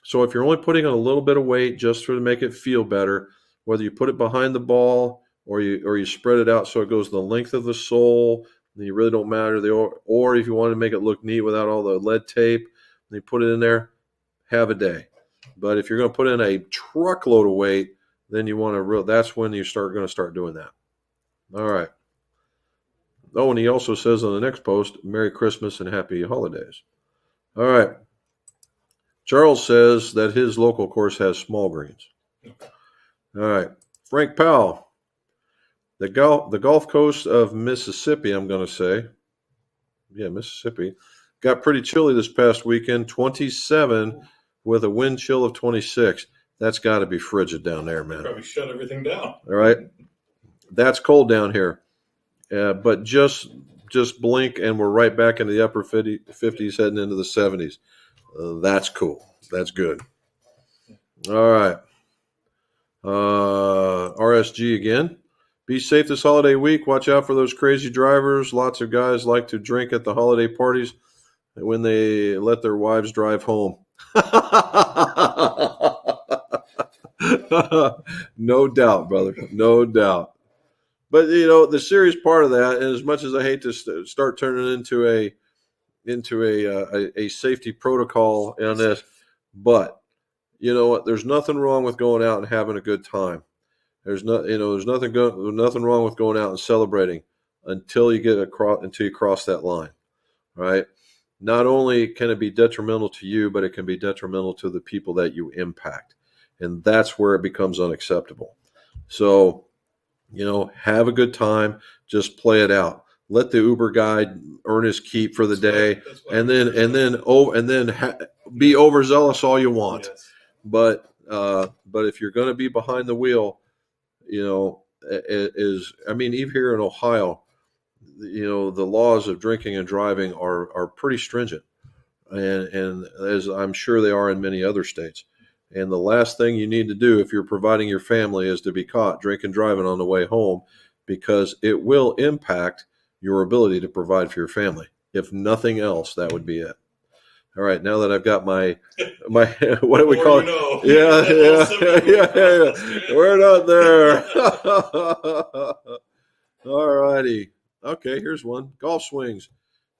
So if you're only putting on a little bit of weight just to make it feel better, whether you put it behind the ball or you spread it out so it goes the length of the sole, then you really don't matter. Or if you want to make it look neat without all the lead tape, and you put it in there, have a day. But if you're going to put in a truckload of weight, then that's when you going to start doing that. All right. Oh, and he also says on the next post, Merry Christmas and Happy Holidays. All right. Charles says that his local course has small greens. All right. Frank Powell, the Gulf Coast of Mississippi, I'm going to say. Yeah, Mississippi. Got pretty chilly this past weekend, 27 with a wind chill of 26. That's got to be frigid down there, man. Probably shut everything down. All right. That's cold down here. But just blink and we're right back into the upper 50s heading into the 70s. That's cool. That's good. All right. RSG again. Be safe this holiday week. Watch out for those crazy drivers. Lots of guys like to drink at the holiday parties when they let their wives drive home. No doubt, brother. No doubt. But the serious part of that, and as much as I hate to start turning into a safety protocol on this, but you know what? There's nothing wrong with going out and having a good time. There's nothing wrong with going out and celebrating until you cross that line, right? Not only can it be detrimental to you, but it can be detrimental to the people that you impact, and that's where it becomes unacceptable. So, have a good time. Just play it out. Let the Uber guy earn his keep for the day, and then be overzealous all you want. Yes. But if you're going to be behind the wheel, even here in Ohio, the laws of drinking and driving are pretty stringent, and as I'm sure they are in many other states. And the last thing you need to do if you're providing your family is to be caught drinking driving on the way home, because it will impact your ability to provide for your family. If nothing else, that would be it. All right, now that I've got my what do we call it? Yeah. We're not there. All righty. Okay, here's one. Golf swings.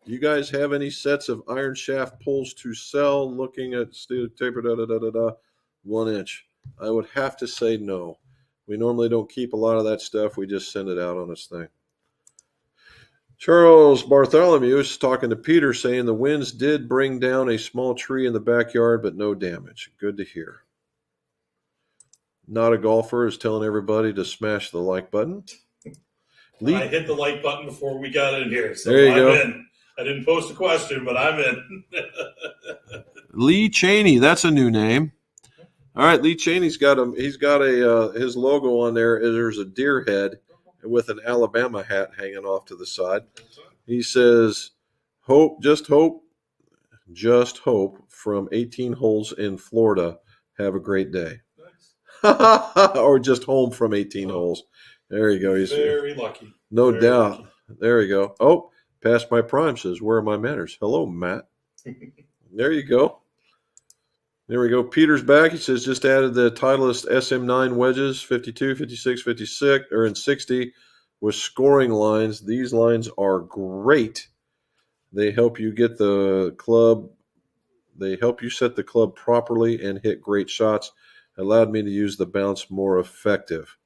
Do you guys have any sets of iron shaft poles to sell? Looking at steel taper, 1 inch. I would have to say no. We normally don't keep a lot of that stuff. We just send it out on this thing. Charles Bartholomew is talking to Peter, saying the winds did bring down a small tree in the backyard, but no damage. Good to hear. Not a golfer is telling everybody to smash the like button. I hit the like button before we got in here, so there you I'm go. in. I didn't post a question, but I'm in. Lee Cheney, that's a new name. All right, Lee Cheney's got his logo on there. There's a deer head with an Alabama hat hanging off to the side. He says, just hope from 18 holes in Florida. Have a great day. Nice. Or just home from 18 holes. There you go. He's very lucky. No very doubt. Lucky. There you go. Oh, past my prime says, where are my manners? Hello, Matt. There you go. There we go. Peter's back. He says, just added the Titleist SM9 wedges, 52, 56, 56, or in 60 with scoring lines. These lines are great. They help you get the club. They help you set the club properly and hit great shots. Allowed me to use the bounce more effective.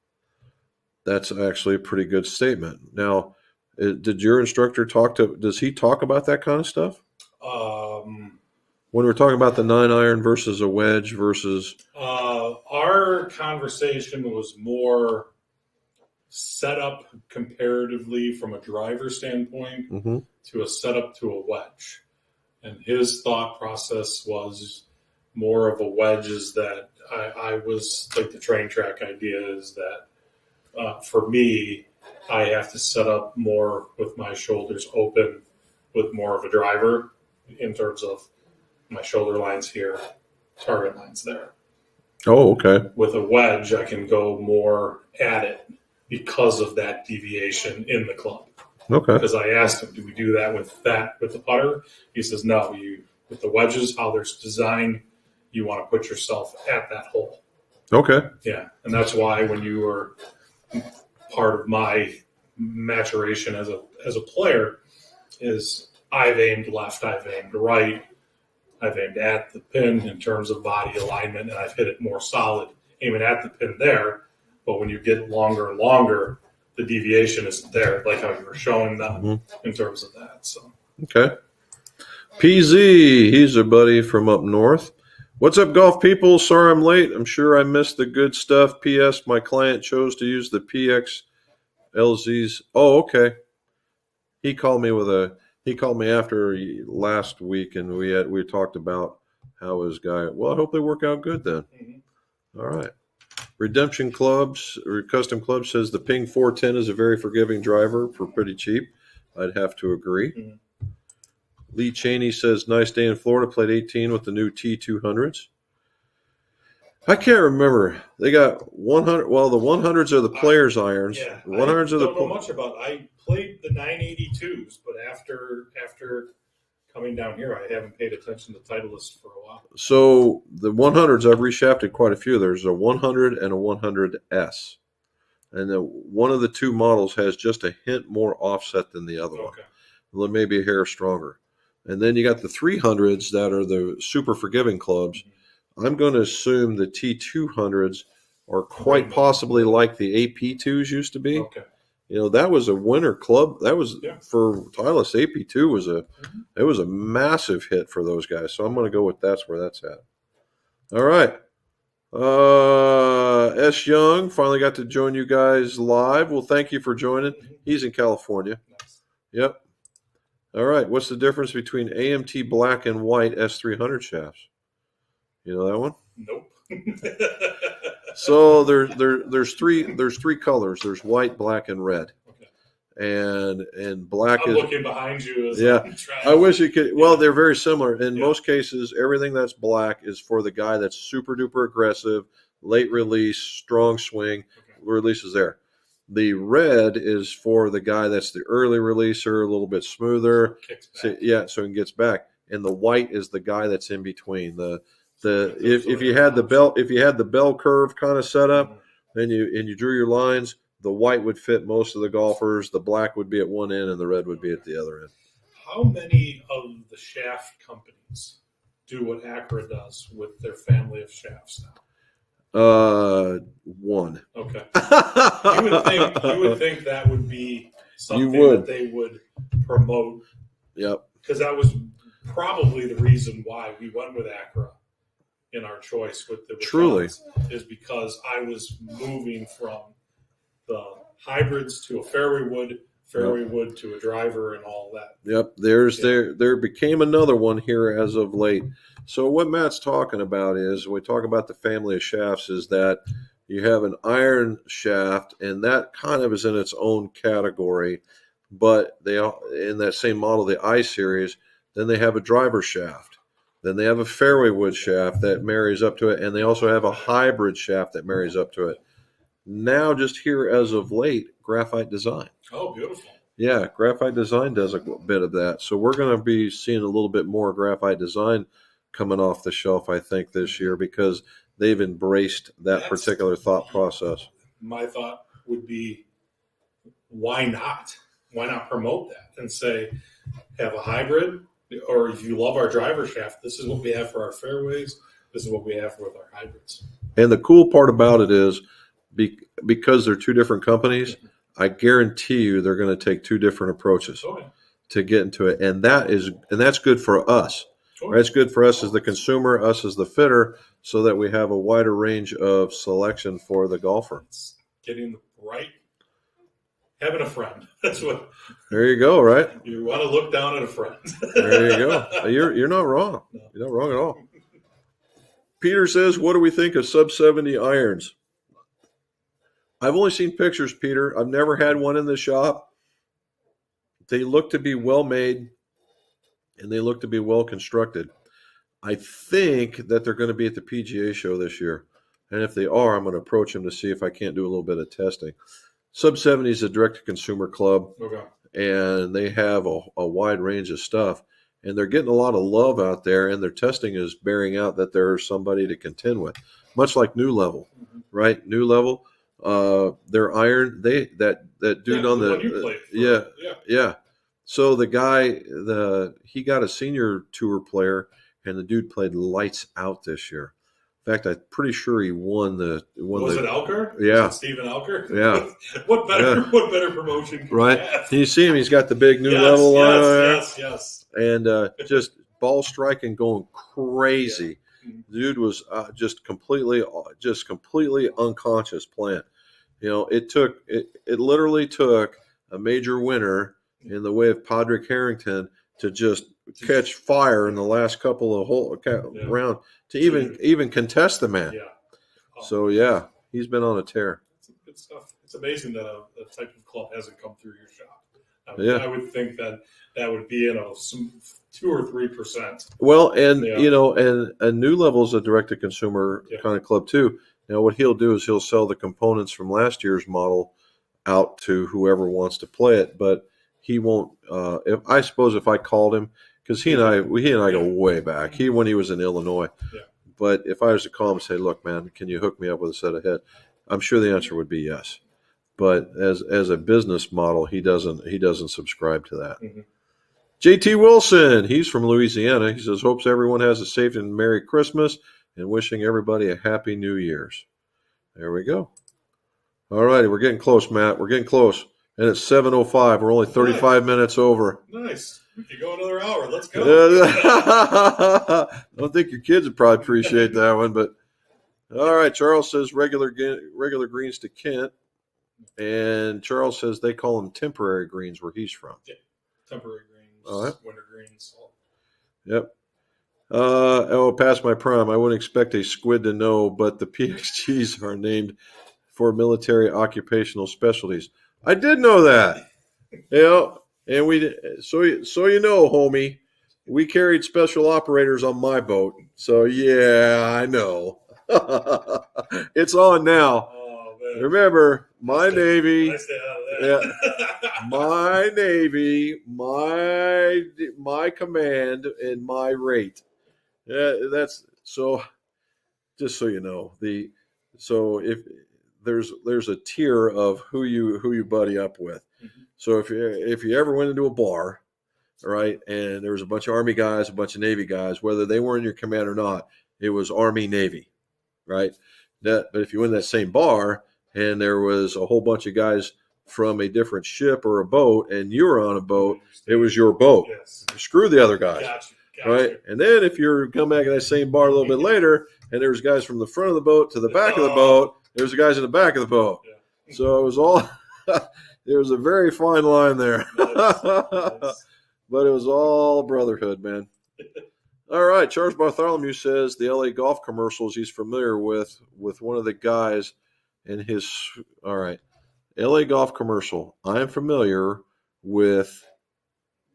That's actually a pretty good statement. Now, did your instructor does he talk about that kind of stuff? When we're talking about the 9-iron versus a wedge versus... our conversation was more set up comparatively from a driver standpoint to a setup to a wedge. And his thought process was more of a wedge is that I was like the train track idea is that for me, I have to set up more with my shoulders open with more of a driver in terms of my shoulder lines here, target lines there. Oh, okay. With a wedge, I can go more at it because of that deviation in the club. Okay. Because I asked him, do we do that with the putter? He says, no, with the wedges, how they're designed, you want to put yourself at that hole. Okay. Yeah, and that's why when you were part of my maturation as a player is I've aimed left, I've aimed right, I've aimed at the pin in terms of body alignment, and I've hit it more solid, aiming at the pin there. But when you get longer and longer, the deviation isn't there, like how you were showing them in terms of that. So okay. PZ, he's a buddy from up north. What's up, golf people? Sorry I'm late. I'm sure I missed the good stuff. P.S. My client chose to use the PX LZs. Oh, okay. He called me after last week, and we talked about how his guy. Well, I hope they work out good then. All right. Redemption Clubs or Custom Club says the Ping 410 is a very forgiving driver for pretty cheap. I'd have to agree. Lee Cheney says nice day in Florida. Played 18 with the new T200s. I can't remember. They got 100. Well, the 100s are the players' irons. Yeah, 100s I don't know much about. I played the 982s, but after coming down here, I haven't paid attention to Titleist for a while. So the 100s, I've reshafted quite a few. There's a 100 and a 100S. And one of the two models has just a hint more offset than the other Okay. one. Maybe a hair stronger. And then you got the 300s that are the super forgiving clubs. Mm-hmm. I'm going to assume the T200s are quite possibly like the AP2s used to be. Okay. That was a winter club. That was for Titleist. AP2 was it was a massive hit for those guys. So I'm going to go with that's where that's at. All right. S. Young finally got to join you guys live. Well, thank you for joining. He's in California. Nice. Yep. All right. What's the difference between AMT black and white S300 shafts? You know that one? Nope. So there's three colors. There's white, black, and red. Okay. And black I'm is looking behind you. As yeah. I'm trying. I wish you could. Well, they're very similar. In Yeah. most cases, everything that's black is for the guy that's super duper aggressive, late release, strong swing. Okay. Release is there. The red is for the guy that's the early releaser, a little bit smoother. Kicks back. So he gets back. And the white is the guy that's in between. If you had the bell curve kind of set up, then you drew your lines, the white would fit most of the golfers, the black would be at one end, and the red would be at the other end. How many of the shaft companies do what Acura does with their family of shafts now? One. Okay. You would think that would be something that they would promote. Yep. Because that was probably the reason why we went with Acura in our choice with the Truly is because I was moving from the hybrids to a fairway wood to a driver and all that. Yep. There became another one here as of late. So what Matt's talking about is, when we talk about the family of shafts, is that you have an iron shaft, and that kind of is in its own category. But they in that same model, the I series, then they have a driver shaft. Then they have a fairway wood shaft that marries up to it, and they also have a hybrid shaft that marries up to it. Now, just here as of late, Graphite Design. Oh, beautiful. Yeah, Graphite Design does a bit of that. So we're going to be seeing a little bit more Graphite Design coming off the shelf, I think, this year, because they've embraced that particular thought process. My thought would be, why not? Why not promote that and say, have a hybrid, or if you love our driver shaft, this is what we have for our fairways, this is what we have with our hybrids. And the cool part about it is, because they're two different companies, I guarantee you they're going to take two different approaches to get into it, and that's good for us. Right? It's good for us as the consumer, us as the fitter, so that we have a wider range of selection for the golfer. It's getting the right, having a friend. That's what. There you go. Right. You want to look down at a friend. There you go. You're not wrong. No. You're not wrong at all. Peter says, "What do we think of sub 70 irons?" I've only seen pictures, Peter. I've never had one in the shop. They look to be well made, and they look to be well constructed. I think that they're going to be at the PGA show this year. And if they are, I'm going to approach them to see if I can't do a little bit of testing. Sub 70 is a direct-to-consumer club, and they have a wide range of stuff. And they're getting a lot of love out there, and their testing is bearing out that there's somebody to contend with. Much like New Level, right? New Level. Their iron, that dude on the So the guy, he got a senior tour player, and the dude played lights out this year. In fact, I'm pretty sure he won the. Was it Elker? Yeah, was it Stephen Elker. Yeah. What better promotion? Right? Can you see him? He's got the big New Level line. Yes. And just ball striking, going crazy. Yeah. Dude was just completely unconscious playing. It literally took a major winner in the way of Padraig Harrington to just catch fire in the last couple of round to even contest the man. Yeah. Oh. So he's been on a tear. Good stuff. It's amazing that a type of club hasn't come through your shop. I would think that would be some 2 or 3%. Well, and and a New Level is a direct to consumer kind of club too. Now, what he'll do is he'll sell the components from last year's model out to whoever wants to play it, but he won't. If I called him because he and I go way back. When he was in Illinois. Yeah. But if I was to call him and say, "Look, man, can you hook me up with a set of head?" I'm sure the answer would be yes. But as a business model, he doesn't subscribe to that. Mm-hmm. JT Wilson, he's from Louisiana. He says, "Hopes everyone has a safe and Merry Christmas, and wishing everybody a Happy New Year's." There we go. All righty, we're getting close, Matt. We're getting close. And it's 7:05. We're only 35 minutes over. Nice. We could go another hour. Let's go. I don't think your kids would probably appreciate that one, but all right. Charles says regular greens to Kent, and Charles says they call them temporary greens where he's from. Yeah. Temporary greens, all right. Winter greens. Yep. Past my prime. I wouldn't expect a squid to know, but the PXGs are named for military occupational specialties. I did know that. And so you know, homie, we carried special operators on my boat. So yeah, I know. It's on now. Oh, man. Remember, my Navy. I stay out of that. My Navy, my command, and my rate. That's so. Just so you know, so if there's a tier of who you buddy up with. Mm-hmm. So if you ever went into a bar, right, and there was a bunch of Army guys, a bunch of Navy guys, whether they were in your command or not, it was Army Navy, right? But if you went in that same bar and there was a whole bunch of guys from a different ship or a boat, and you were on a boat, it was your boat. Yes. Screw the other guys. Gotcha. Right, and then if you're come back in that same bar a little bit later, and there's guys from the front of the boat to the back of the boat, there's the guys in the back of the boat. Yeah. So it was all there was a very fine line there, nice. But it was all brotherhood, man. All right, Charles Bartholomew says the LA golf commercials he's familiar with one of the guys in his. All right, LA golf commercial I'm familiar with.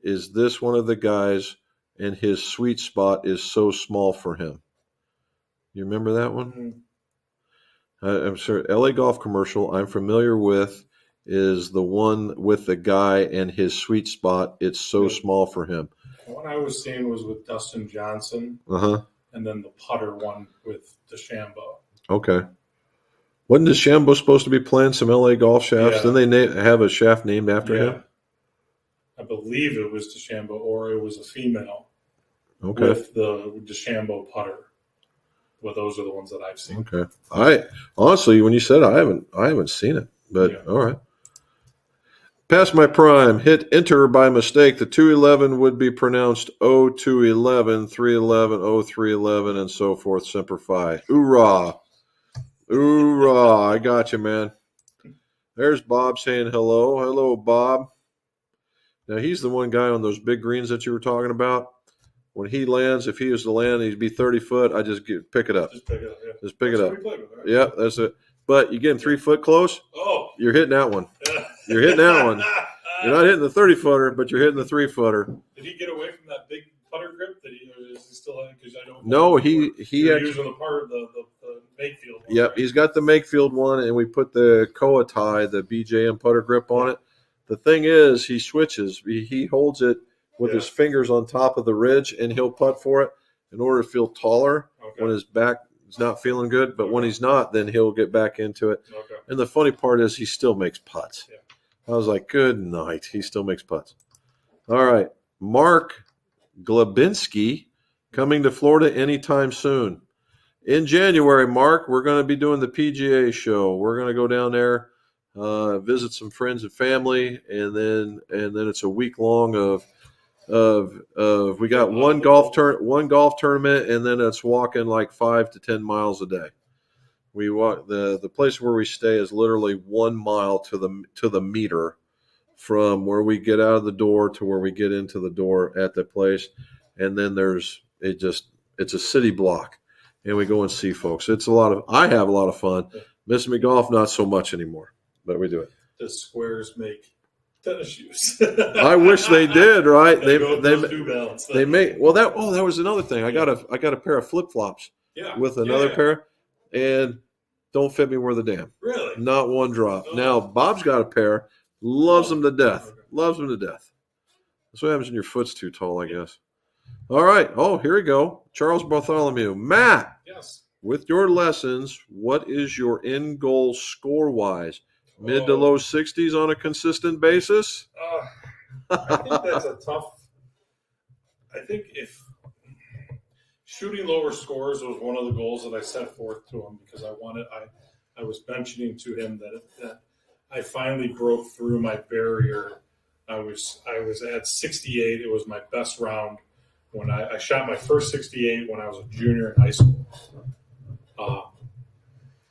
Is this one of the guys? And his sweet spot is so small for him. You remember that one? Mm-hmm. I'm sorry. LA golf commercial I'm familiar with is the one with the guy and his sweet spot. It's so small for him. The one I was seeing was with Dustin Johnson. And then the putter one with DeChambeau. Okay. Wasn't DeChambeau supposed to be playing some LA golf shafts? Yeah. Didn't they have a shaft named after him? I believe it was DeChambeau, or it was a female. Okay. With the DeChambeau putter. Well, those are the ones that I've seen. Okay. Honestly, when you said it, I haven't seen it, but yeah. All right. Past my prime, hit enter by mistake. The 211 would be pronounced 0211, 311, 0311, and so forth. Semper Fi. Hoorah. Hoorah. I got you, man. There's Bob saying hello. Hello, Bob. Now, he's the one guy on those big greens that you were talking about. When he lands, if he was to land, he'd be 30 foot. I just pick it up. Just pick it up, yeah. Just pick it up. Right? Yeah, that's it. But you get him 3 foot close, you're hitting that one. You're hitting that one. You're not hitting the 30-footer, but you're hitting the 3-footer. Did he get away from that big putter grip? Is he still in? Because I don't. No, he actually using the part of the Makefield one. Yep, right? He's got the Makefield one, and we put the Koa tie, the BJM putter grip on it. The thing is, he switches. He holds it with his fingers on top of the ridge, and he'll putt for it in order to feel taller when his back is not feeling good. But when he's not, then he'll get back into it. Okay. And the funny part is he still makes putts. Yeah. I was like, good night. He still makes putts. All right. Mark Glabinski coming to Florida anytime soon. In January, Mark, we're going to be doing the PGA show. We're going to go down there, visit some friends and family, and then it's a week long of we got one golf tournament, and then it's walking like 5 to 10 miles a day. We walk the place where we stay is literally 1 mile to the meter from where we get out of the door to where we get into the door at the place, and then it's a city block, and we go and see folks. I have a lot of fun. Miss McGolf, not so much anymore, but we do it. Does Squares make tennis shoes? I wish they did. Right? They New Balance. They make that was another thing. I got a pair of flip flops with another pair, and don't fit me worth a damn. Really? Not one drop. Oh. Now Bob's got a pair. Loves them to death. Okay. Loves them to death. That's what happens when your foot's too tall, I guess. All right. Oh, here we go. Charles Bartholomew. Matt, Yes. with your lessons, what is your end goal score-wise? Mid to Oh. low 60s on a consistent basis? I think that's a tough. I think if shooting lower scores was one of the goals that I set forth to him because I was mentioning to him that I finally broke through my barrier. I was at 68. It was my best round when I shot my first 68 when I was a junior in high school.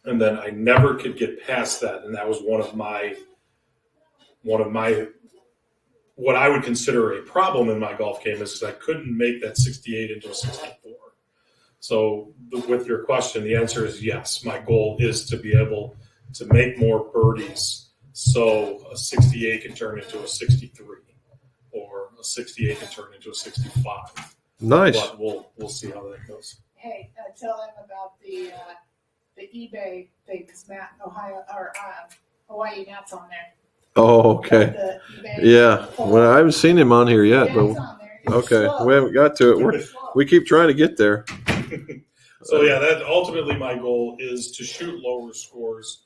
And then I never could get past that, and that was one of my what I would consider a problem in my golf game is because I couldn't make that 68 into a 64. So with your question, the answer is yes. My goal is to be able to make more birdies so a 68 can turn into a 63 or a 68 can turn into a 65. Nice. But we'll see how that goes. Hey, tell them about the eBay thing because Matt, Hawaii Matt's on there. Oh, okay. The eBay Yeah. Well, I haven't seen him on here yet, Yeah, it's but on there. It's okay. slow. We haven't got to it. It's slow. We keep trying to get there. So yeah, that ultimately my goal is to shoot lower scores.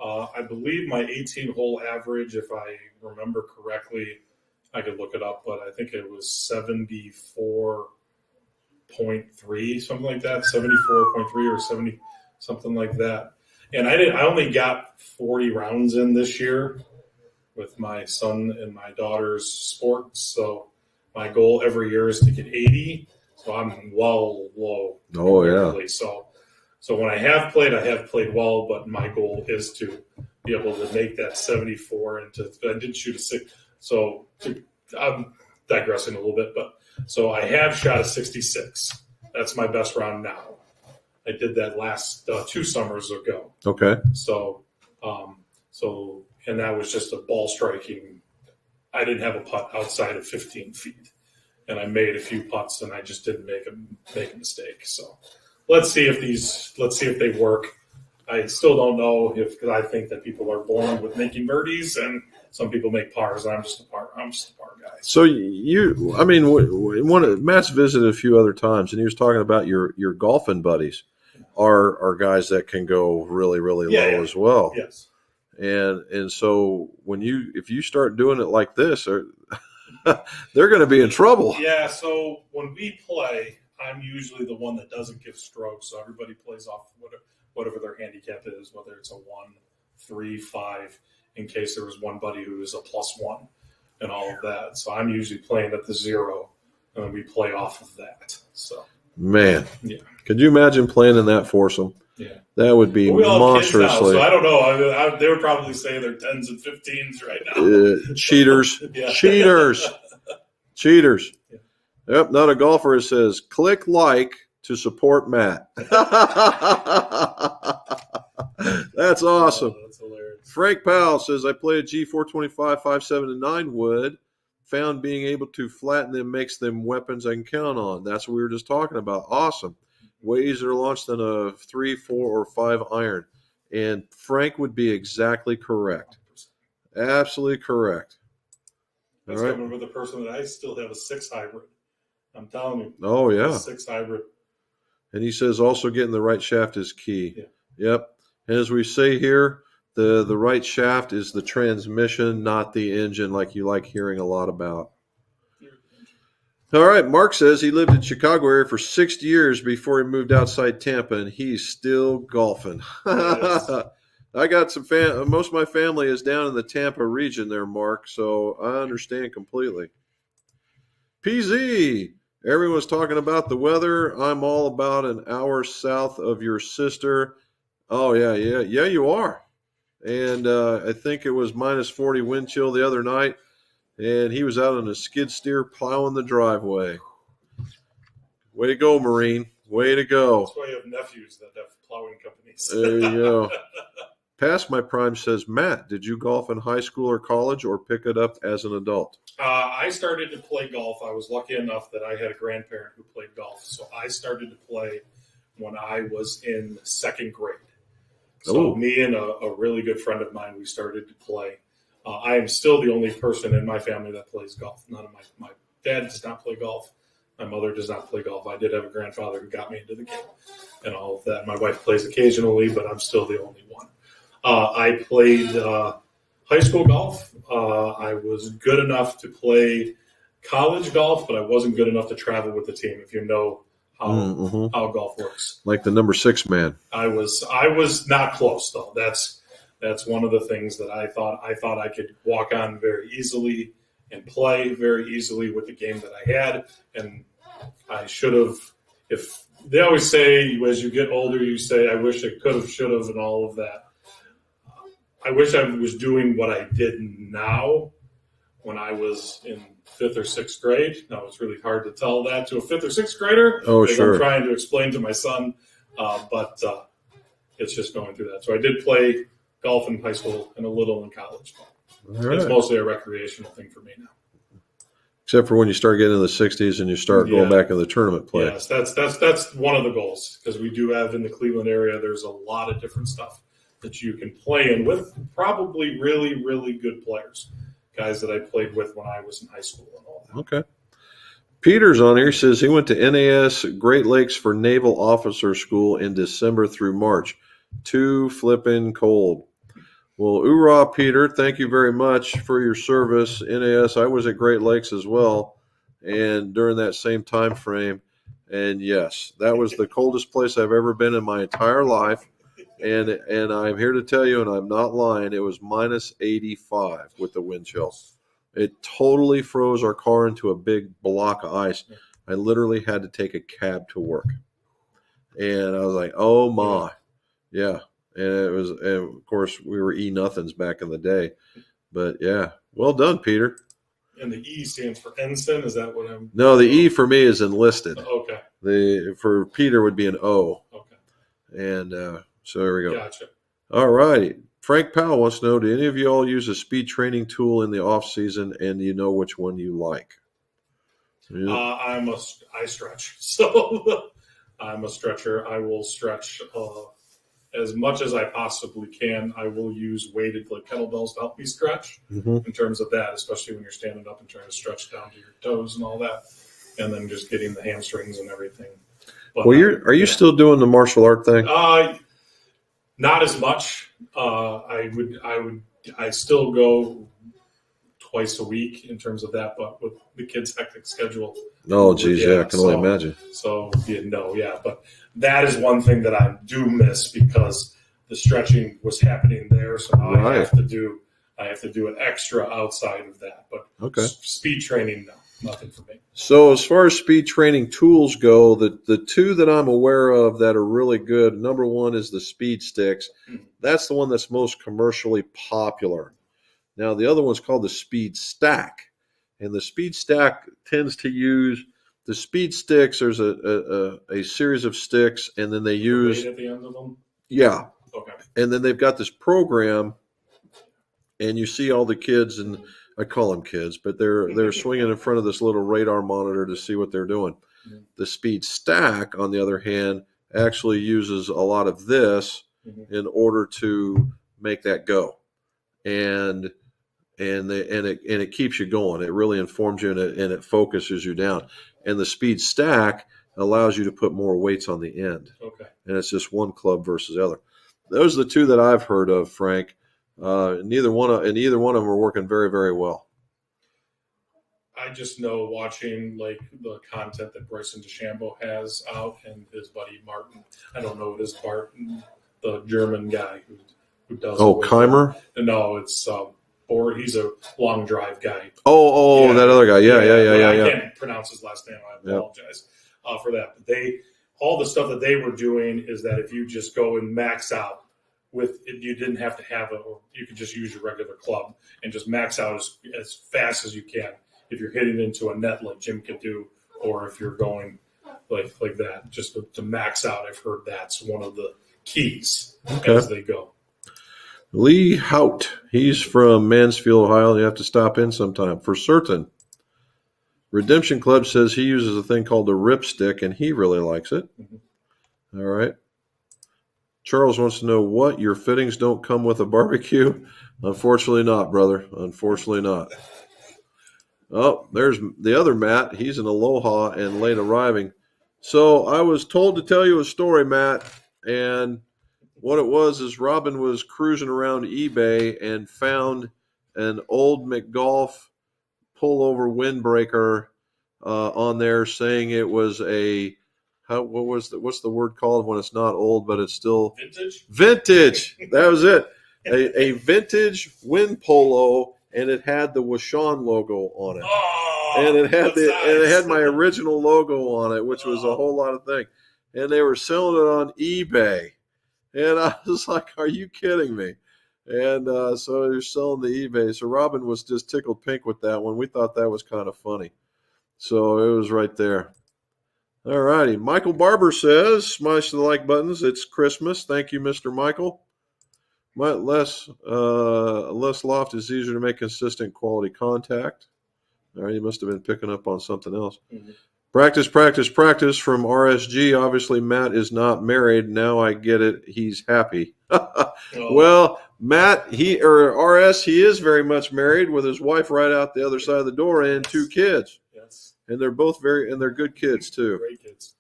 I believe my 18-hole average, if I remember correctly, I could look it up, but I think it was 74.3, something like that, 74.3 or 70, something like that. And I only got 40 rounds in this year with my son and my daughter's sports. So my goal every year is to get 80. So I'm well low. Oh, yeah. So when I have played well, but my goal is to be able to make that 74 I did shoot a 6. So I'm digressing a little bit, but so I have shot a 66. That's my best round now. I did that last 2 summers ago. Okay. So and that was just a ball striking. I didn't have a putt outside of 15 feet, and I made a few putts, and I just didn't make a mistake. So let's see if they work. I still don't know because I think that people are born with making birdies, and some people make pars. I'm just a par guy. So Matt's visited a few other times, and he was talking about your golfing buddies are guys that can go really, really low as well. Yes. And so if you start doing it like this, they're going to be in trouble. Yeah. So when we play, I'm usually the one that doesn't give strokes. So everybody plays off whatever their handicap is, whether it's a 1, 3, 5, in case there was one buddy who was a +1 and all of that. So I'm usually playing at the 0, and then we play off of that. So Man, yeah. Could you imagine playing in that foursome? Yeah. That would be we all have kids now, monstrously. so I don't know. They would probably say they're 10s and 15s right now. Cheaters. Yeah. Cheaters. Cheaters. Yeah. Yep, not a golfer. It says, click like to support Matt. That's awesome. That's hilarious. Frank Powell says, I played a G425, 5.7, and 9 wood. Found being able to flatten them makes them weapons I can count on. That's what we were just talking about. Awesome. Way easier launched than a 3, 4, or 5 iron. And Frank would be exactly correct. Absolutely correct. That's All right. coming with a person that I still have a 6 hybrid. I'm telling you. Oh, yeah. A 6 hybrid. And he says also getting the right shaft is key. Yeah. Yep. And as we say here, the right shaft is the transmission, not the engine, like you like hearing a lot about. All right. Mark says he lived in Chicago area for 6 years before he moved outside Tampa, and he's still golfing. Yes. I got some most of my family is down in the Tampa region there, Mark, so I understand completely. PZ, everyone's talking about the weather. I'm all about an hour south of your sister. Oh, yeah, you are. And I think it was minus 40 wind chill the other night, and he was out on a skid steer plowing the driveway. Way to go, Marine. Way to go. That's why you have nephews that have plowing companies. There you go. Past my prime says, Matt, did you golf in high school or college or pick it up as an adult? I started to play golf. I was lucky enough that I had a grandparent who played golf. So I started to play when I was in 2nd grade. So me and a really good friend of mine, we started to play. I am still the only person in my family that plays golf. None of my dad does not play golf. My mother does not play golf. I did have a grandfather who got me into the game and all of that. My wife plays occasionally, but I'm still the only one. I played high school golf. I was good enough to play college golf, but I wasn't good enough to travel with the team, if you know how golf works. Like the number 6 man. I was not close, though. That's one of the things that I thought I could walk on very easily and play very easily with the game that I had. And I should have, if they always say as you get older, you say, I wish I could have, should have, and all of that. I wish I was doing what I did now when I was in 5th or 6th grade. Now, it's really hard to tell that to a 5th or 6th grader. Oh, sure. I'm trying to explain to my son, but it's just going through that. So I did play golf in high school and a little in college. Right. It's mostly a recreational thing for me now. Except for when you start getting in the 60s and you start going back in the tournament play. Yes, that's one of the goals, because we do have in the Cleveland area, there's a lot of different stuff that you can play in with probably really, really good players, guys that I played with when I was in high school and all that. Okay. Peter's on here. He says he went to NAS Great Lakes for Naval Officer School in December through March. Too flippin' cold. Well, oorah, Peter. Thank you very much for your service. NAS, I was at Great Lakes as well, and during that same time frame. And, yes, that was the coldest place I've ever been in my entire life. And I'm here to tell you, and I'm not lying, it was minus 85 with the wind chill. It totally froze our car into a big block of ice. I literally had to take a cab to work. And I was like, oh, my. Yeah. And of course, we were E-nothings back in the day. But, yeah, well done, Peter. And the E stands for ensign. Is that what I'm? No, the E for me is enlisted. Okay. For Peter would be an O. Okay. And so there we go. Gotcha. All right. Frank Powell wants to know, do any of you all use a speed training tool in the off season, and do you know which one you like? Yeah. I stretch. So I'm a stretcher. I will stretch as much as I possibly can. I will use weighted like kettlebells to help me stretch in terms of that, especially when you're standing up and trying to stretch down to your toes and all that, and then just getting the hamstrings and everything. But, well, are you still doing the martial art thing? Not as much. I still go twice a week in terms of that, but with the kids' hectic schedule. Oh, geez, I can only imagine. So, but that is one thing that I do miss, because the stretching was happening there, so now I have to do it extra outside of that. But speed training, no. Nothing for me. So as far as speed training tools go, the two that I'm aware of that are really good, number one is the speed sticks. That's the one that's most commercially popular. Now, the other one's called the speed stack. And the speed stack tends to use the speed sticks. There's a series of sticks, and then they use weight at the end of them? Yeah. Okay. And then they've got this program, and you see all the kids, and I call them kids, but they're swinging in front of this little radar monitor to see what they're doing. The speed stack, on the other hand, actually uses a lot of this in order to make that go, and it keeps you going. It really informs you, and it focuses you down. And the speed stack allows you to put more weights on the end. Okay. And it's just one club versus the other. Those are the two that I've heard of, Frank. Neither one of them are working very, very well. I just know, watching like the content that Bryson DeChambeau has out, and his buddy Martin. I don't know, it is Martin, the German guy who does. Oh, Keimer? No, it's he's a long drive guy. Oh, that other guy. Yeah. I can't pronounce his last name. I apologize for that. But all the stuff that they were doing is that if you just go and max out with it, you didn't have to have or you could just use your regular club and just max out as fast as you can. If you're hitting into a net like Jim could do, or if you're going like that, just to max out. I've heard that's one of the keys as they go. Lee Hout, he's from Mansfield, Ohio. You have to stop in sometime for certain. Redemption Club says he uses a thing called the rip stick, and he really likes it. All right. Charles wants to know what your fittings don't come with a barbecue. Unfortunately not, brother. Unfortunately not. Oh, there's the other Matt. He's in Aloha and late arriving. So I was told to tell you a story, Matt. And what it was is Robin was cruising around eBay and found an old McGolf pullover windbreaker on there, saying it was what's the word called when it's not old but it's still vintage. That was it. A vintage wind polo, and it had the Washon logo on it. Oh, And it had that's and it had nice. my original logo on it, which was a whole lot of things. And they were selling it on eBay. And I was like, are you kidding me? And so they're selling the eBay. So Robin was just tickled pink with that one. We thought that was kind of funny. So it was right there. All righty. Michael Barber says, smash the like buttons. It's Christmas. Thank you, Mr. Michael. Less loft is easier to make consistent quality contact. All right, you must have been picking up on something else. Mm-hmm. Practice, practice, practice from RSG. Obviously, Matt is not married. Now I get it. He's happy. Well, Matt, RS, he is very much married with his wife right out the other side of the door and 2 kids. Yes. And they're both they're good kids too. Great kids.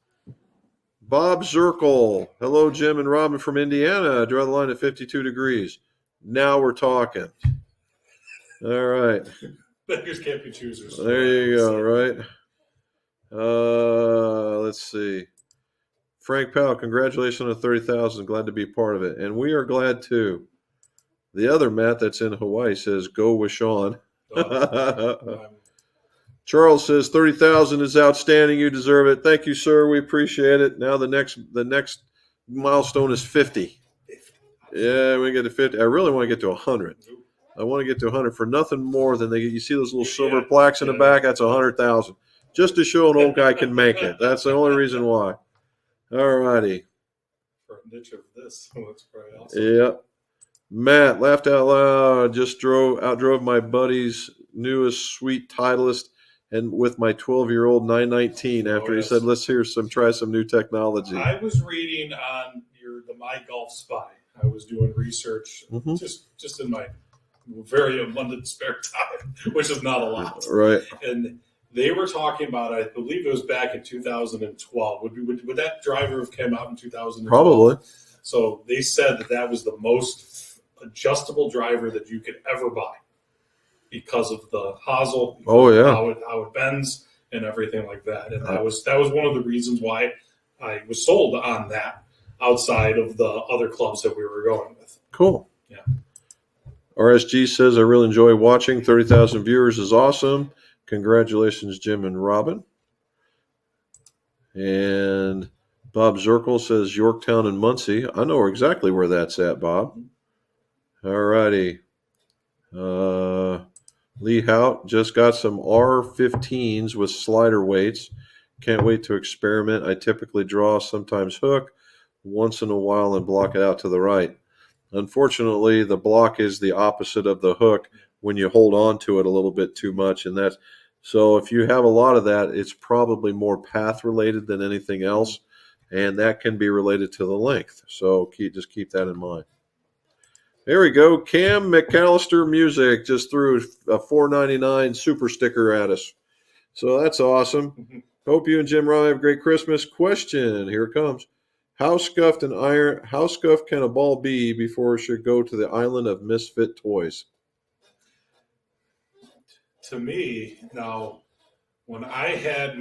Bob Zirkle. Hello, Jim and Robin from Indiana. Draw the line at 52 degrees. Now we're talking. All right. Beggars can't be choosers. There you go, right? Let's see. Frank Powell, congratulations on the 30,000. Glad to be part of it. And we are glad too. The other Matt that's in Hawaii says, go with Sean. Charles says 30,000 is outstanding. You deserve it. Thank you, sir. We appreciate it. Now the next milestone is 50. Yeah, we get to 50. I really want to get to 100. I want to get to 100 for nothing more than you see those little silver plaques in the back. That's 100,000. Just to show an old guy can make it. That's the only reason why. All righty. For a niche of this, that's pretty awesome. Yep. Matt laughed out loud. Just outdrove my buddy's newest sweet Titleist, and with my 12-year-old 919 after he said, "Let's try some new technology." I was reading on the My Golf Spy. I was doing research just in my very abundant spare time, which is not a lot. Right. And they were talking about, I believe it was back in 2012. Would that driver have come out in 2012? Probably. So they said that was the most adjustable driver that you could ever buy because of the hosel. Oh yeah. How it bends and everything like that. And that was one of the reasons why I was sold on that outside of the other clubs that we were going with. Cool. Yeah. RSG says, I really enjoy watching. 30,000 viewers is awesome. Congratulations, Jim and Robin. And Bob Zirkle says Yorktown and Muncie. I know exactly where that's at, Bob. All righty. Lee Hout just got some R15s with slider weights. Can't wait to experiment. I typically draw, sometimes hook, once in a while and block it out to the right. Unfortunately, the block is the opposite of the hook when you hold on to it a little bit too much. And so if you have a lot of that, it's probably more path related than anything else. And that can be related to the length. So just keep that in mind. There we go. Cam McAllister Music just threw a $4.99 super sticker at us. So that's awesome. Hope you and Jim Ryan have a great Christmas. Question, here it comes. How scuffed can a ball be before it should go to the island of misfit toys? To me, now, when I had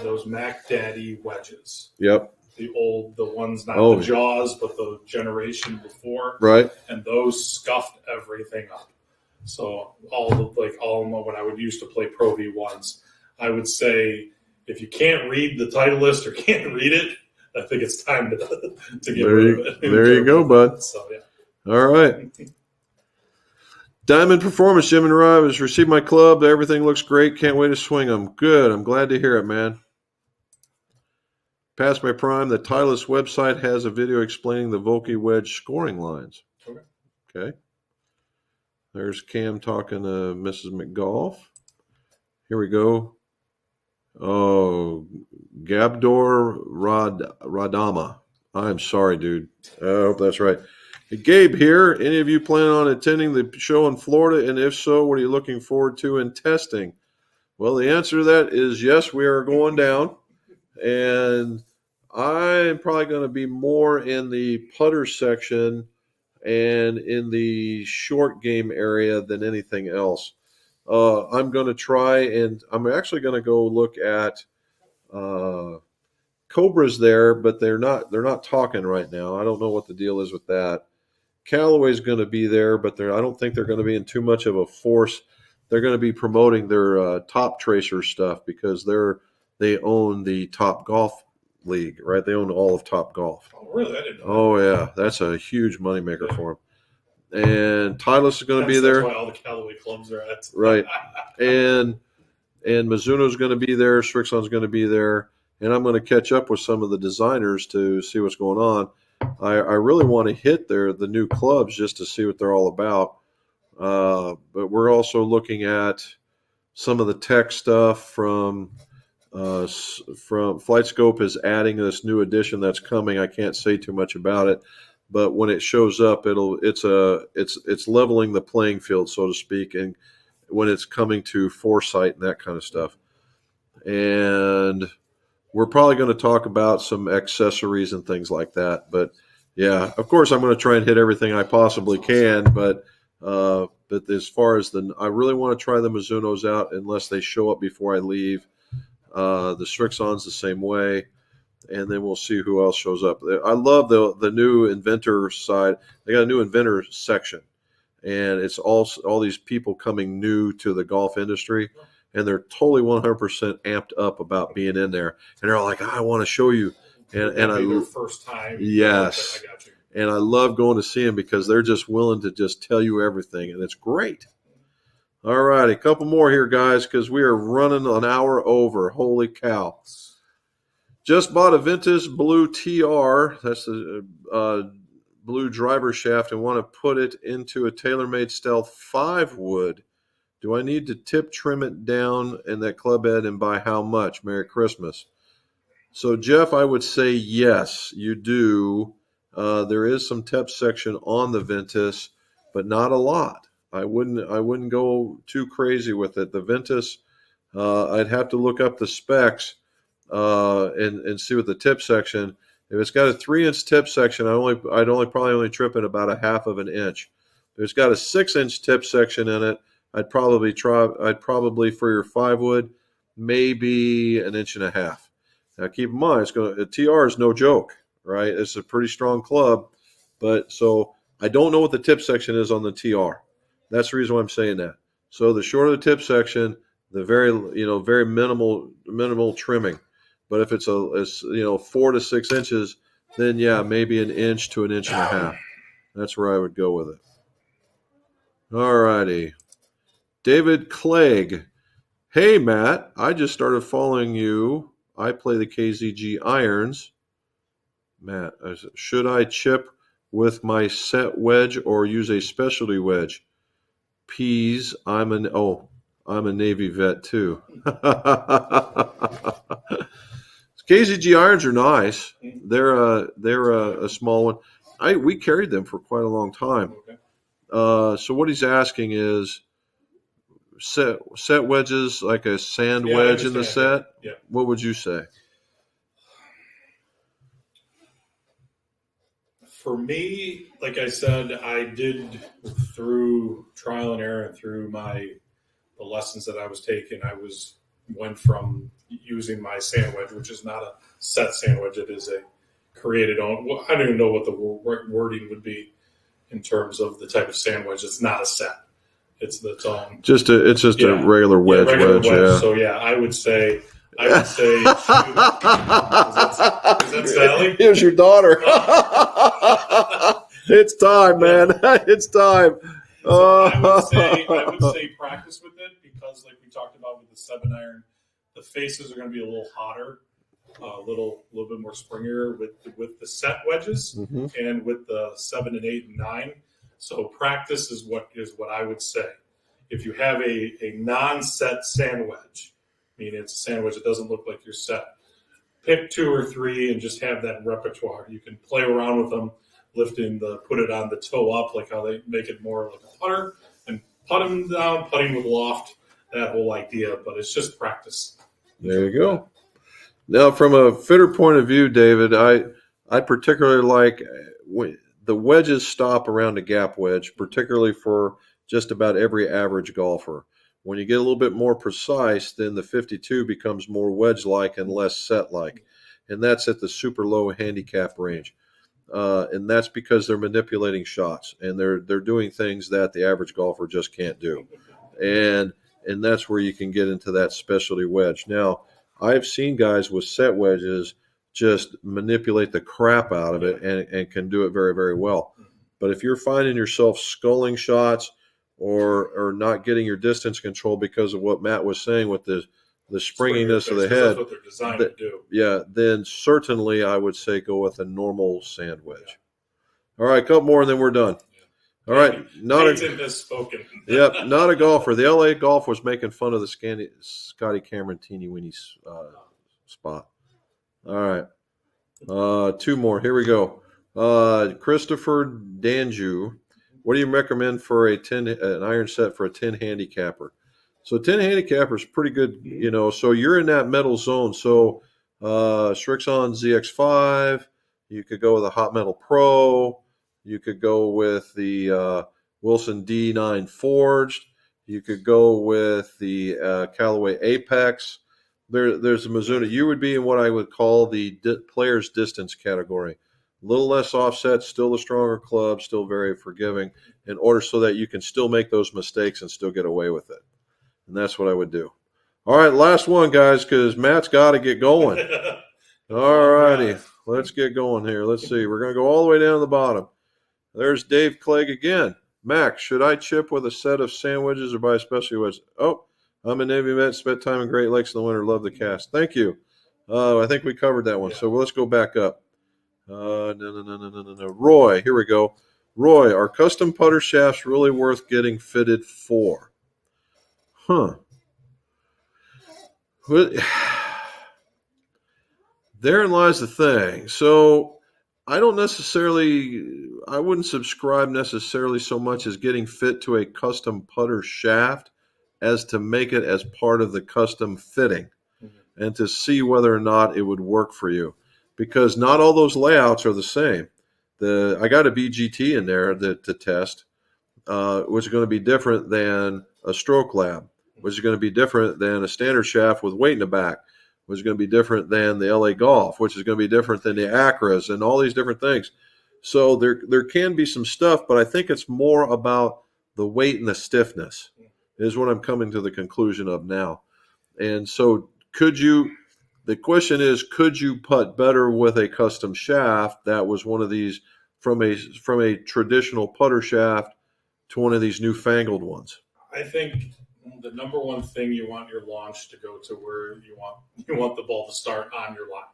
those Mac Daddy wedges. Yep. The ones, not the Jaws, but the generation before. Right. And those scuffed everything up. So all of them, when I would used to play Pro V1s, I would say, if you can't read the Titleist or can't read it, I think it's time to get rid of it. There you go, bud. So, yeah. All right. Diamond Performance, Jim and Rob has received my club. Everything looks great. Can't wait to swing them. Good. I'm glad to hear it, man. Past my prime. The Titleist website has a video explaining the Vokey wedge scoring lines. Okay. There's Cam talking to Mrs. McGolf. Here we go. Oh, Gabdor Radama. I'm sorry, dude. I hope that's right. Gabe here. Any of you plan on attending the show in Florida? And if so, what are you looking forward to in testing? Well, the answer to that is yes, we are going down. And I'm probably going to be more in the putter section and in the short game area than anything else. I'm going to try, and I'm actually going to go look at Cobra's there, but they're not talking right now. I don't know what the deal is with that. Callaway's going to be there, but I don't think they're going to be in too much of a force. They're going to be promoting their Top Tracer stuff because they own the Top Golf League, right? They own all of Top Golf. Oh, really? I didn't know. Oh, yeah. That's a huge moneymaker for them. And Titleist is going to be there. That's why all the Callaway clubs are at. Right. And Mizuno's going to be there. Srixon's going to be there. And I'm going to catch up with some of the designers to see what's going on. I really want to hit the new clubs just to see what they're all about. But we're also looking at some of the tech stuff from FlightScope is adding this new edition that's coming. I can't say too much about it, but when it shows up, it's leveling the playing field, so to speak, and when it's coming to foresight and that kind of stuff. And we're probably going to talk about some accessories and things like that. But yeah, of course, I'm going to try and hit everything I possibly can. But as far as I really want to try the Mizunos out unless they show up before I leave. The Srixon's the same way, and then we'll see who else shows up. I love the new inventor side. They got a new inventor section, and it's all these people coming new to the golf industry, and they're totally 100% amped up about being in there. And they're all like, I want to show you. And their first time. Yes. I got you. And I love going to see them because they're just willing to just tell you everything, and it's great. All right, a couple more here, guys, because we are running an hour over. Holy cow. Just bought a Ventus Blue TR. That's the blue driver shaft, and want to put it into a TaylorMade Stealth 5 wood. Do I need to tip trim it down in that club head, and by how much? Merry Christmas. So, Jeff, I would say yes, you do. There is some tip section on the Ventus, but not a lot. I wouldn't go too crazy with it. The Ventus, I'd have to look up the specs and see what the tip section. If it's got a 3-inch tip section, I'd probably trip it about a half of an inch. If it's got a 6-inch tip section in it, I'd probably for your 5 wood, maybe an inch and a half. Now keep in mind, a TR is no joke, right? It's a pretty strong club, but so I don't know what the tip section is on the TR. That's the reason why I'm saying that. So the shorter the tip section, the very minimal trimming. But if it's 4 to 6 inches, then yeah, maybe an inch to an inch and a half. That's where I would go with it. All righty. David Clegg. Hey, Matt, I just started following you. I play the KZG irons. Matt, should I chip with my set wedge or use a specialty wedge? Peas, I'm a Navy vet too. KZG irons are nice. They're a small one. We carried them for quite a long time. So what he's asking is set wedges, like a sand wedge in the set. Yeah. What would you say? For me, like I said, I did through trial and error and through the lessons that I was taking, went from using my sand wedge, which is not a set sand wedge. It is a created on. I don't even know what the wording would be in terms of the type of sand wedge. It's not a set. It's its own. It's just a regular wedge. Yeah. So yeah, I would say. Is that Sally? Here's your daughter. It's time, man. It's time. So I would say practice with it because, like we talked about with the 7-iron, the faces are going to be a little hotter, a little bit more springier with the set wedges and with the 7 and 8 and 9. So practice is what I would say. If you have a non-set sand wedge, meaning it's a sand wedge that doesn't look like you're set, pick 2 or 3 and just have that repertoire. You can play around with them. put it on the toe up, like how they make it more like a putter, and putting down, putting with loft, that whole idea. But it's just practice. There you go. Now, from a fitter point of view, David, I particularly like the wedges stop around a gap wedge, particularly for just about every average golfer. When you get a little bit more precise, then the 52 becomes more wedge-like and less set-like. And that's at the super low handicap range. And that's because they're manipulating shots, and they're doing things that the average golfer just can't do. And that's where you can get into that specialty wedge. Now, I've seen guys with set wedges just manipulate the crap out of it and can do it very, very well. But if you're finding yourself sculling shots or not getting your distance control because of what Matt was saying with the springiness of the head, that's what they're designed to do. Yeah, then certainly I would say go with a normal sand wedge. All right, a couple more and then we're done. All right, Nathan has spoken. Yep, not a golfer. The LA Golf was making fun of the Scotty Cameron teeny weeny spot. All right, two more. Here we go. Christopher Danju, what do you recommend for an iron set for a 10 handicapper? So 10 handicapper is pretty good, so you're in that metal zone. So Strixon ZX5, you could go with a Hot Metal Pro. You could go with the Wilson D9 Forged. You could go with the Callaway Apex. There's a Mizuno. You would be in what I would call the player's distance category. A little less offset, still a stronger club, still very forgiving, in order so that you can still make those mistakes and still get away with it. And that's what I would do. All right, last one, guys, because Matt's got to get going. All righty, let's get going here. Let's see. We're going to go all the way down to the bottom. There's Dave Clegg again. Max, should I chip with a set of sand wedges or buy a specialty wedge? Oh, I'm a Navy vet, spent time in Great Lakes in the winter, love the cast. Thank you. I think we covered that one, so let's go back up. No. Roy, here we go. Roy, are custom putter shafts really worth getting fitted for? Therein lies the thing. So I wouldn't subscribe necessarily so much as getting fit to a custom putter shaft as to make it as part of the custom fitting and to see whether or not it would work for you, because not all those layouts are the same. I got a BGT in there to test, which is going to be different than a Stroke Lab, which is going to be different than a standard shaft with weight in the back, which is going to be different than the LA Golf, which is going to be different than the Acras and all these different things. So there can be some stuff, but I think it's more about the weight and the stiffness is what I'm coming to the conclusion of now. And so the question is, could you putt better with a custom shaft that was one of these from a traditional putter shaft to one of these newfangled ones? I think the number one thing you want your launch to go to where you want the ball to start on your line.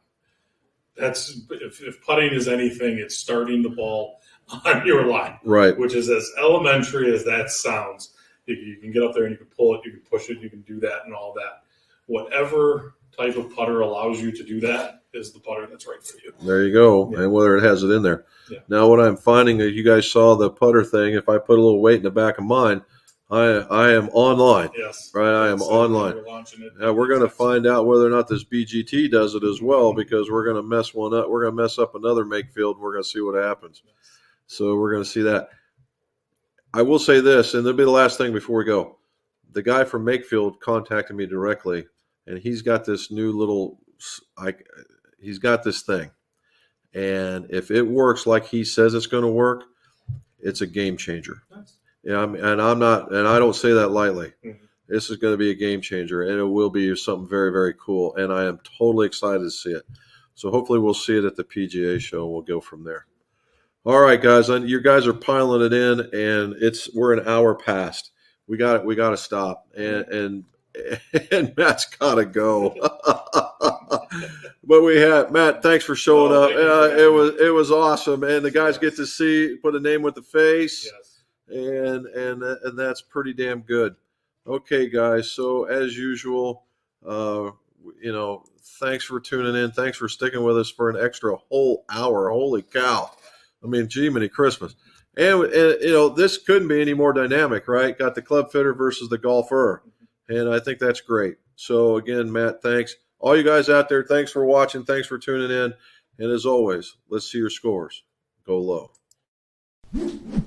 That's if putting is anything, it's starting the ball on your line, right? Which is as elementary as that sounds. You can get up there and you can pull it, you can push it, you can do that and all that. Whatever type of putter allows you to do that is the putter that's right for you. There you go, and whether it has it in there. Yeah. Now, what I'm finding is you guys saw the putter thing. If I put a little weight in the back of mine, I am online. Yes. Right, I am online. Now we're going to find out whether or not this BGT does it as well, because we're going to mess one up. We're going to mess up another make field, and we're going to see what happens. So we're going to see that. I will say this, and there'll be the last thing before we go. The guy from Makefield contacted me directly, and he's got this new little he's got this thing. And if it works like he says it's going to work, it's a game changer. Nice. Yeah, and I don't say that lightly. Mm-hmm. This is going to be a game changer, and it will be something very, very cool. And I am totally excited to see it. So hopefully we'll see it at the PGA show, and we'll go from there. All right, guys, you guys are piling it in, and we're an hour past. We got to stop, and Matt's got to go. But we had Matt. Thanks for showing up. It was awesome, and the guys get to put a name with the face. Yes. And that's pretty damn good. Okay, guys. So as usual, thanks for tuning in. Thanks for sticking with us for an extra whole hour. Holy cow! I mean, gee, many Christmas. And, this couldn't be any more dynamic, right? Got the club fitter versus the golfer. And I think that's great. So, again, Matt, thanks. All you guys out there, thanks for watching. Thanks for tuning in. And as always, let's see your scores. Go low.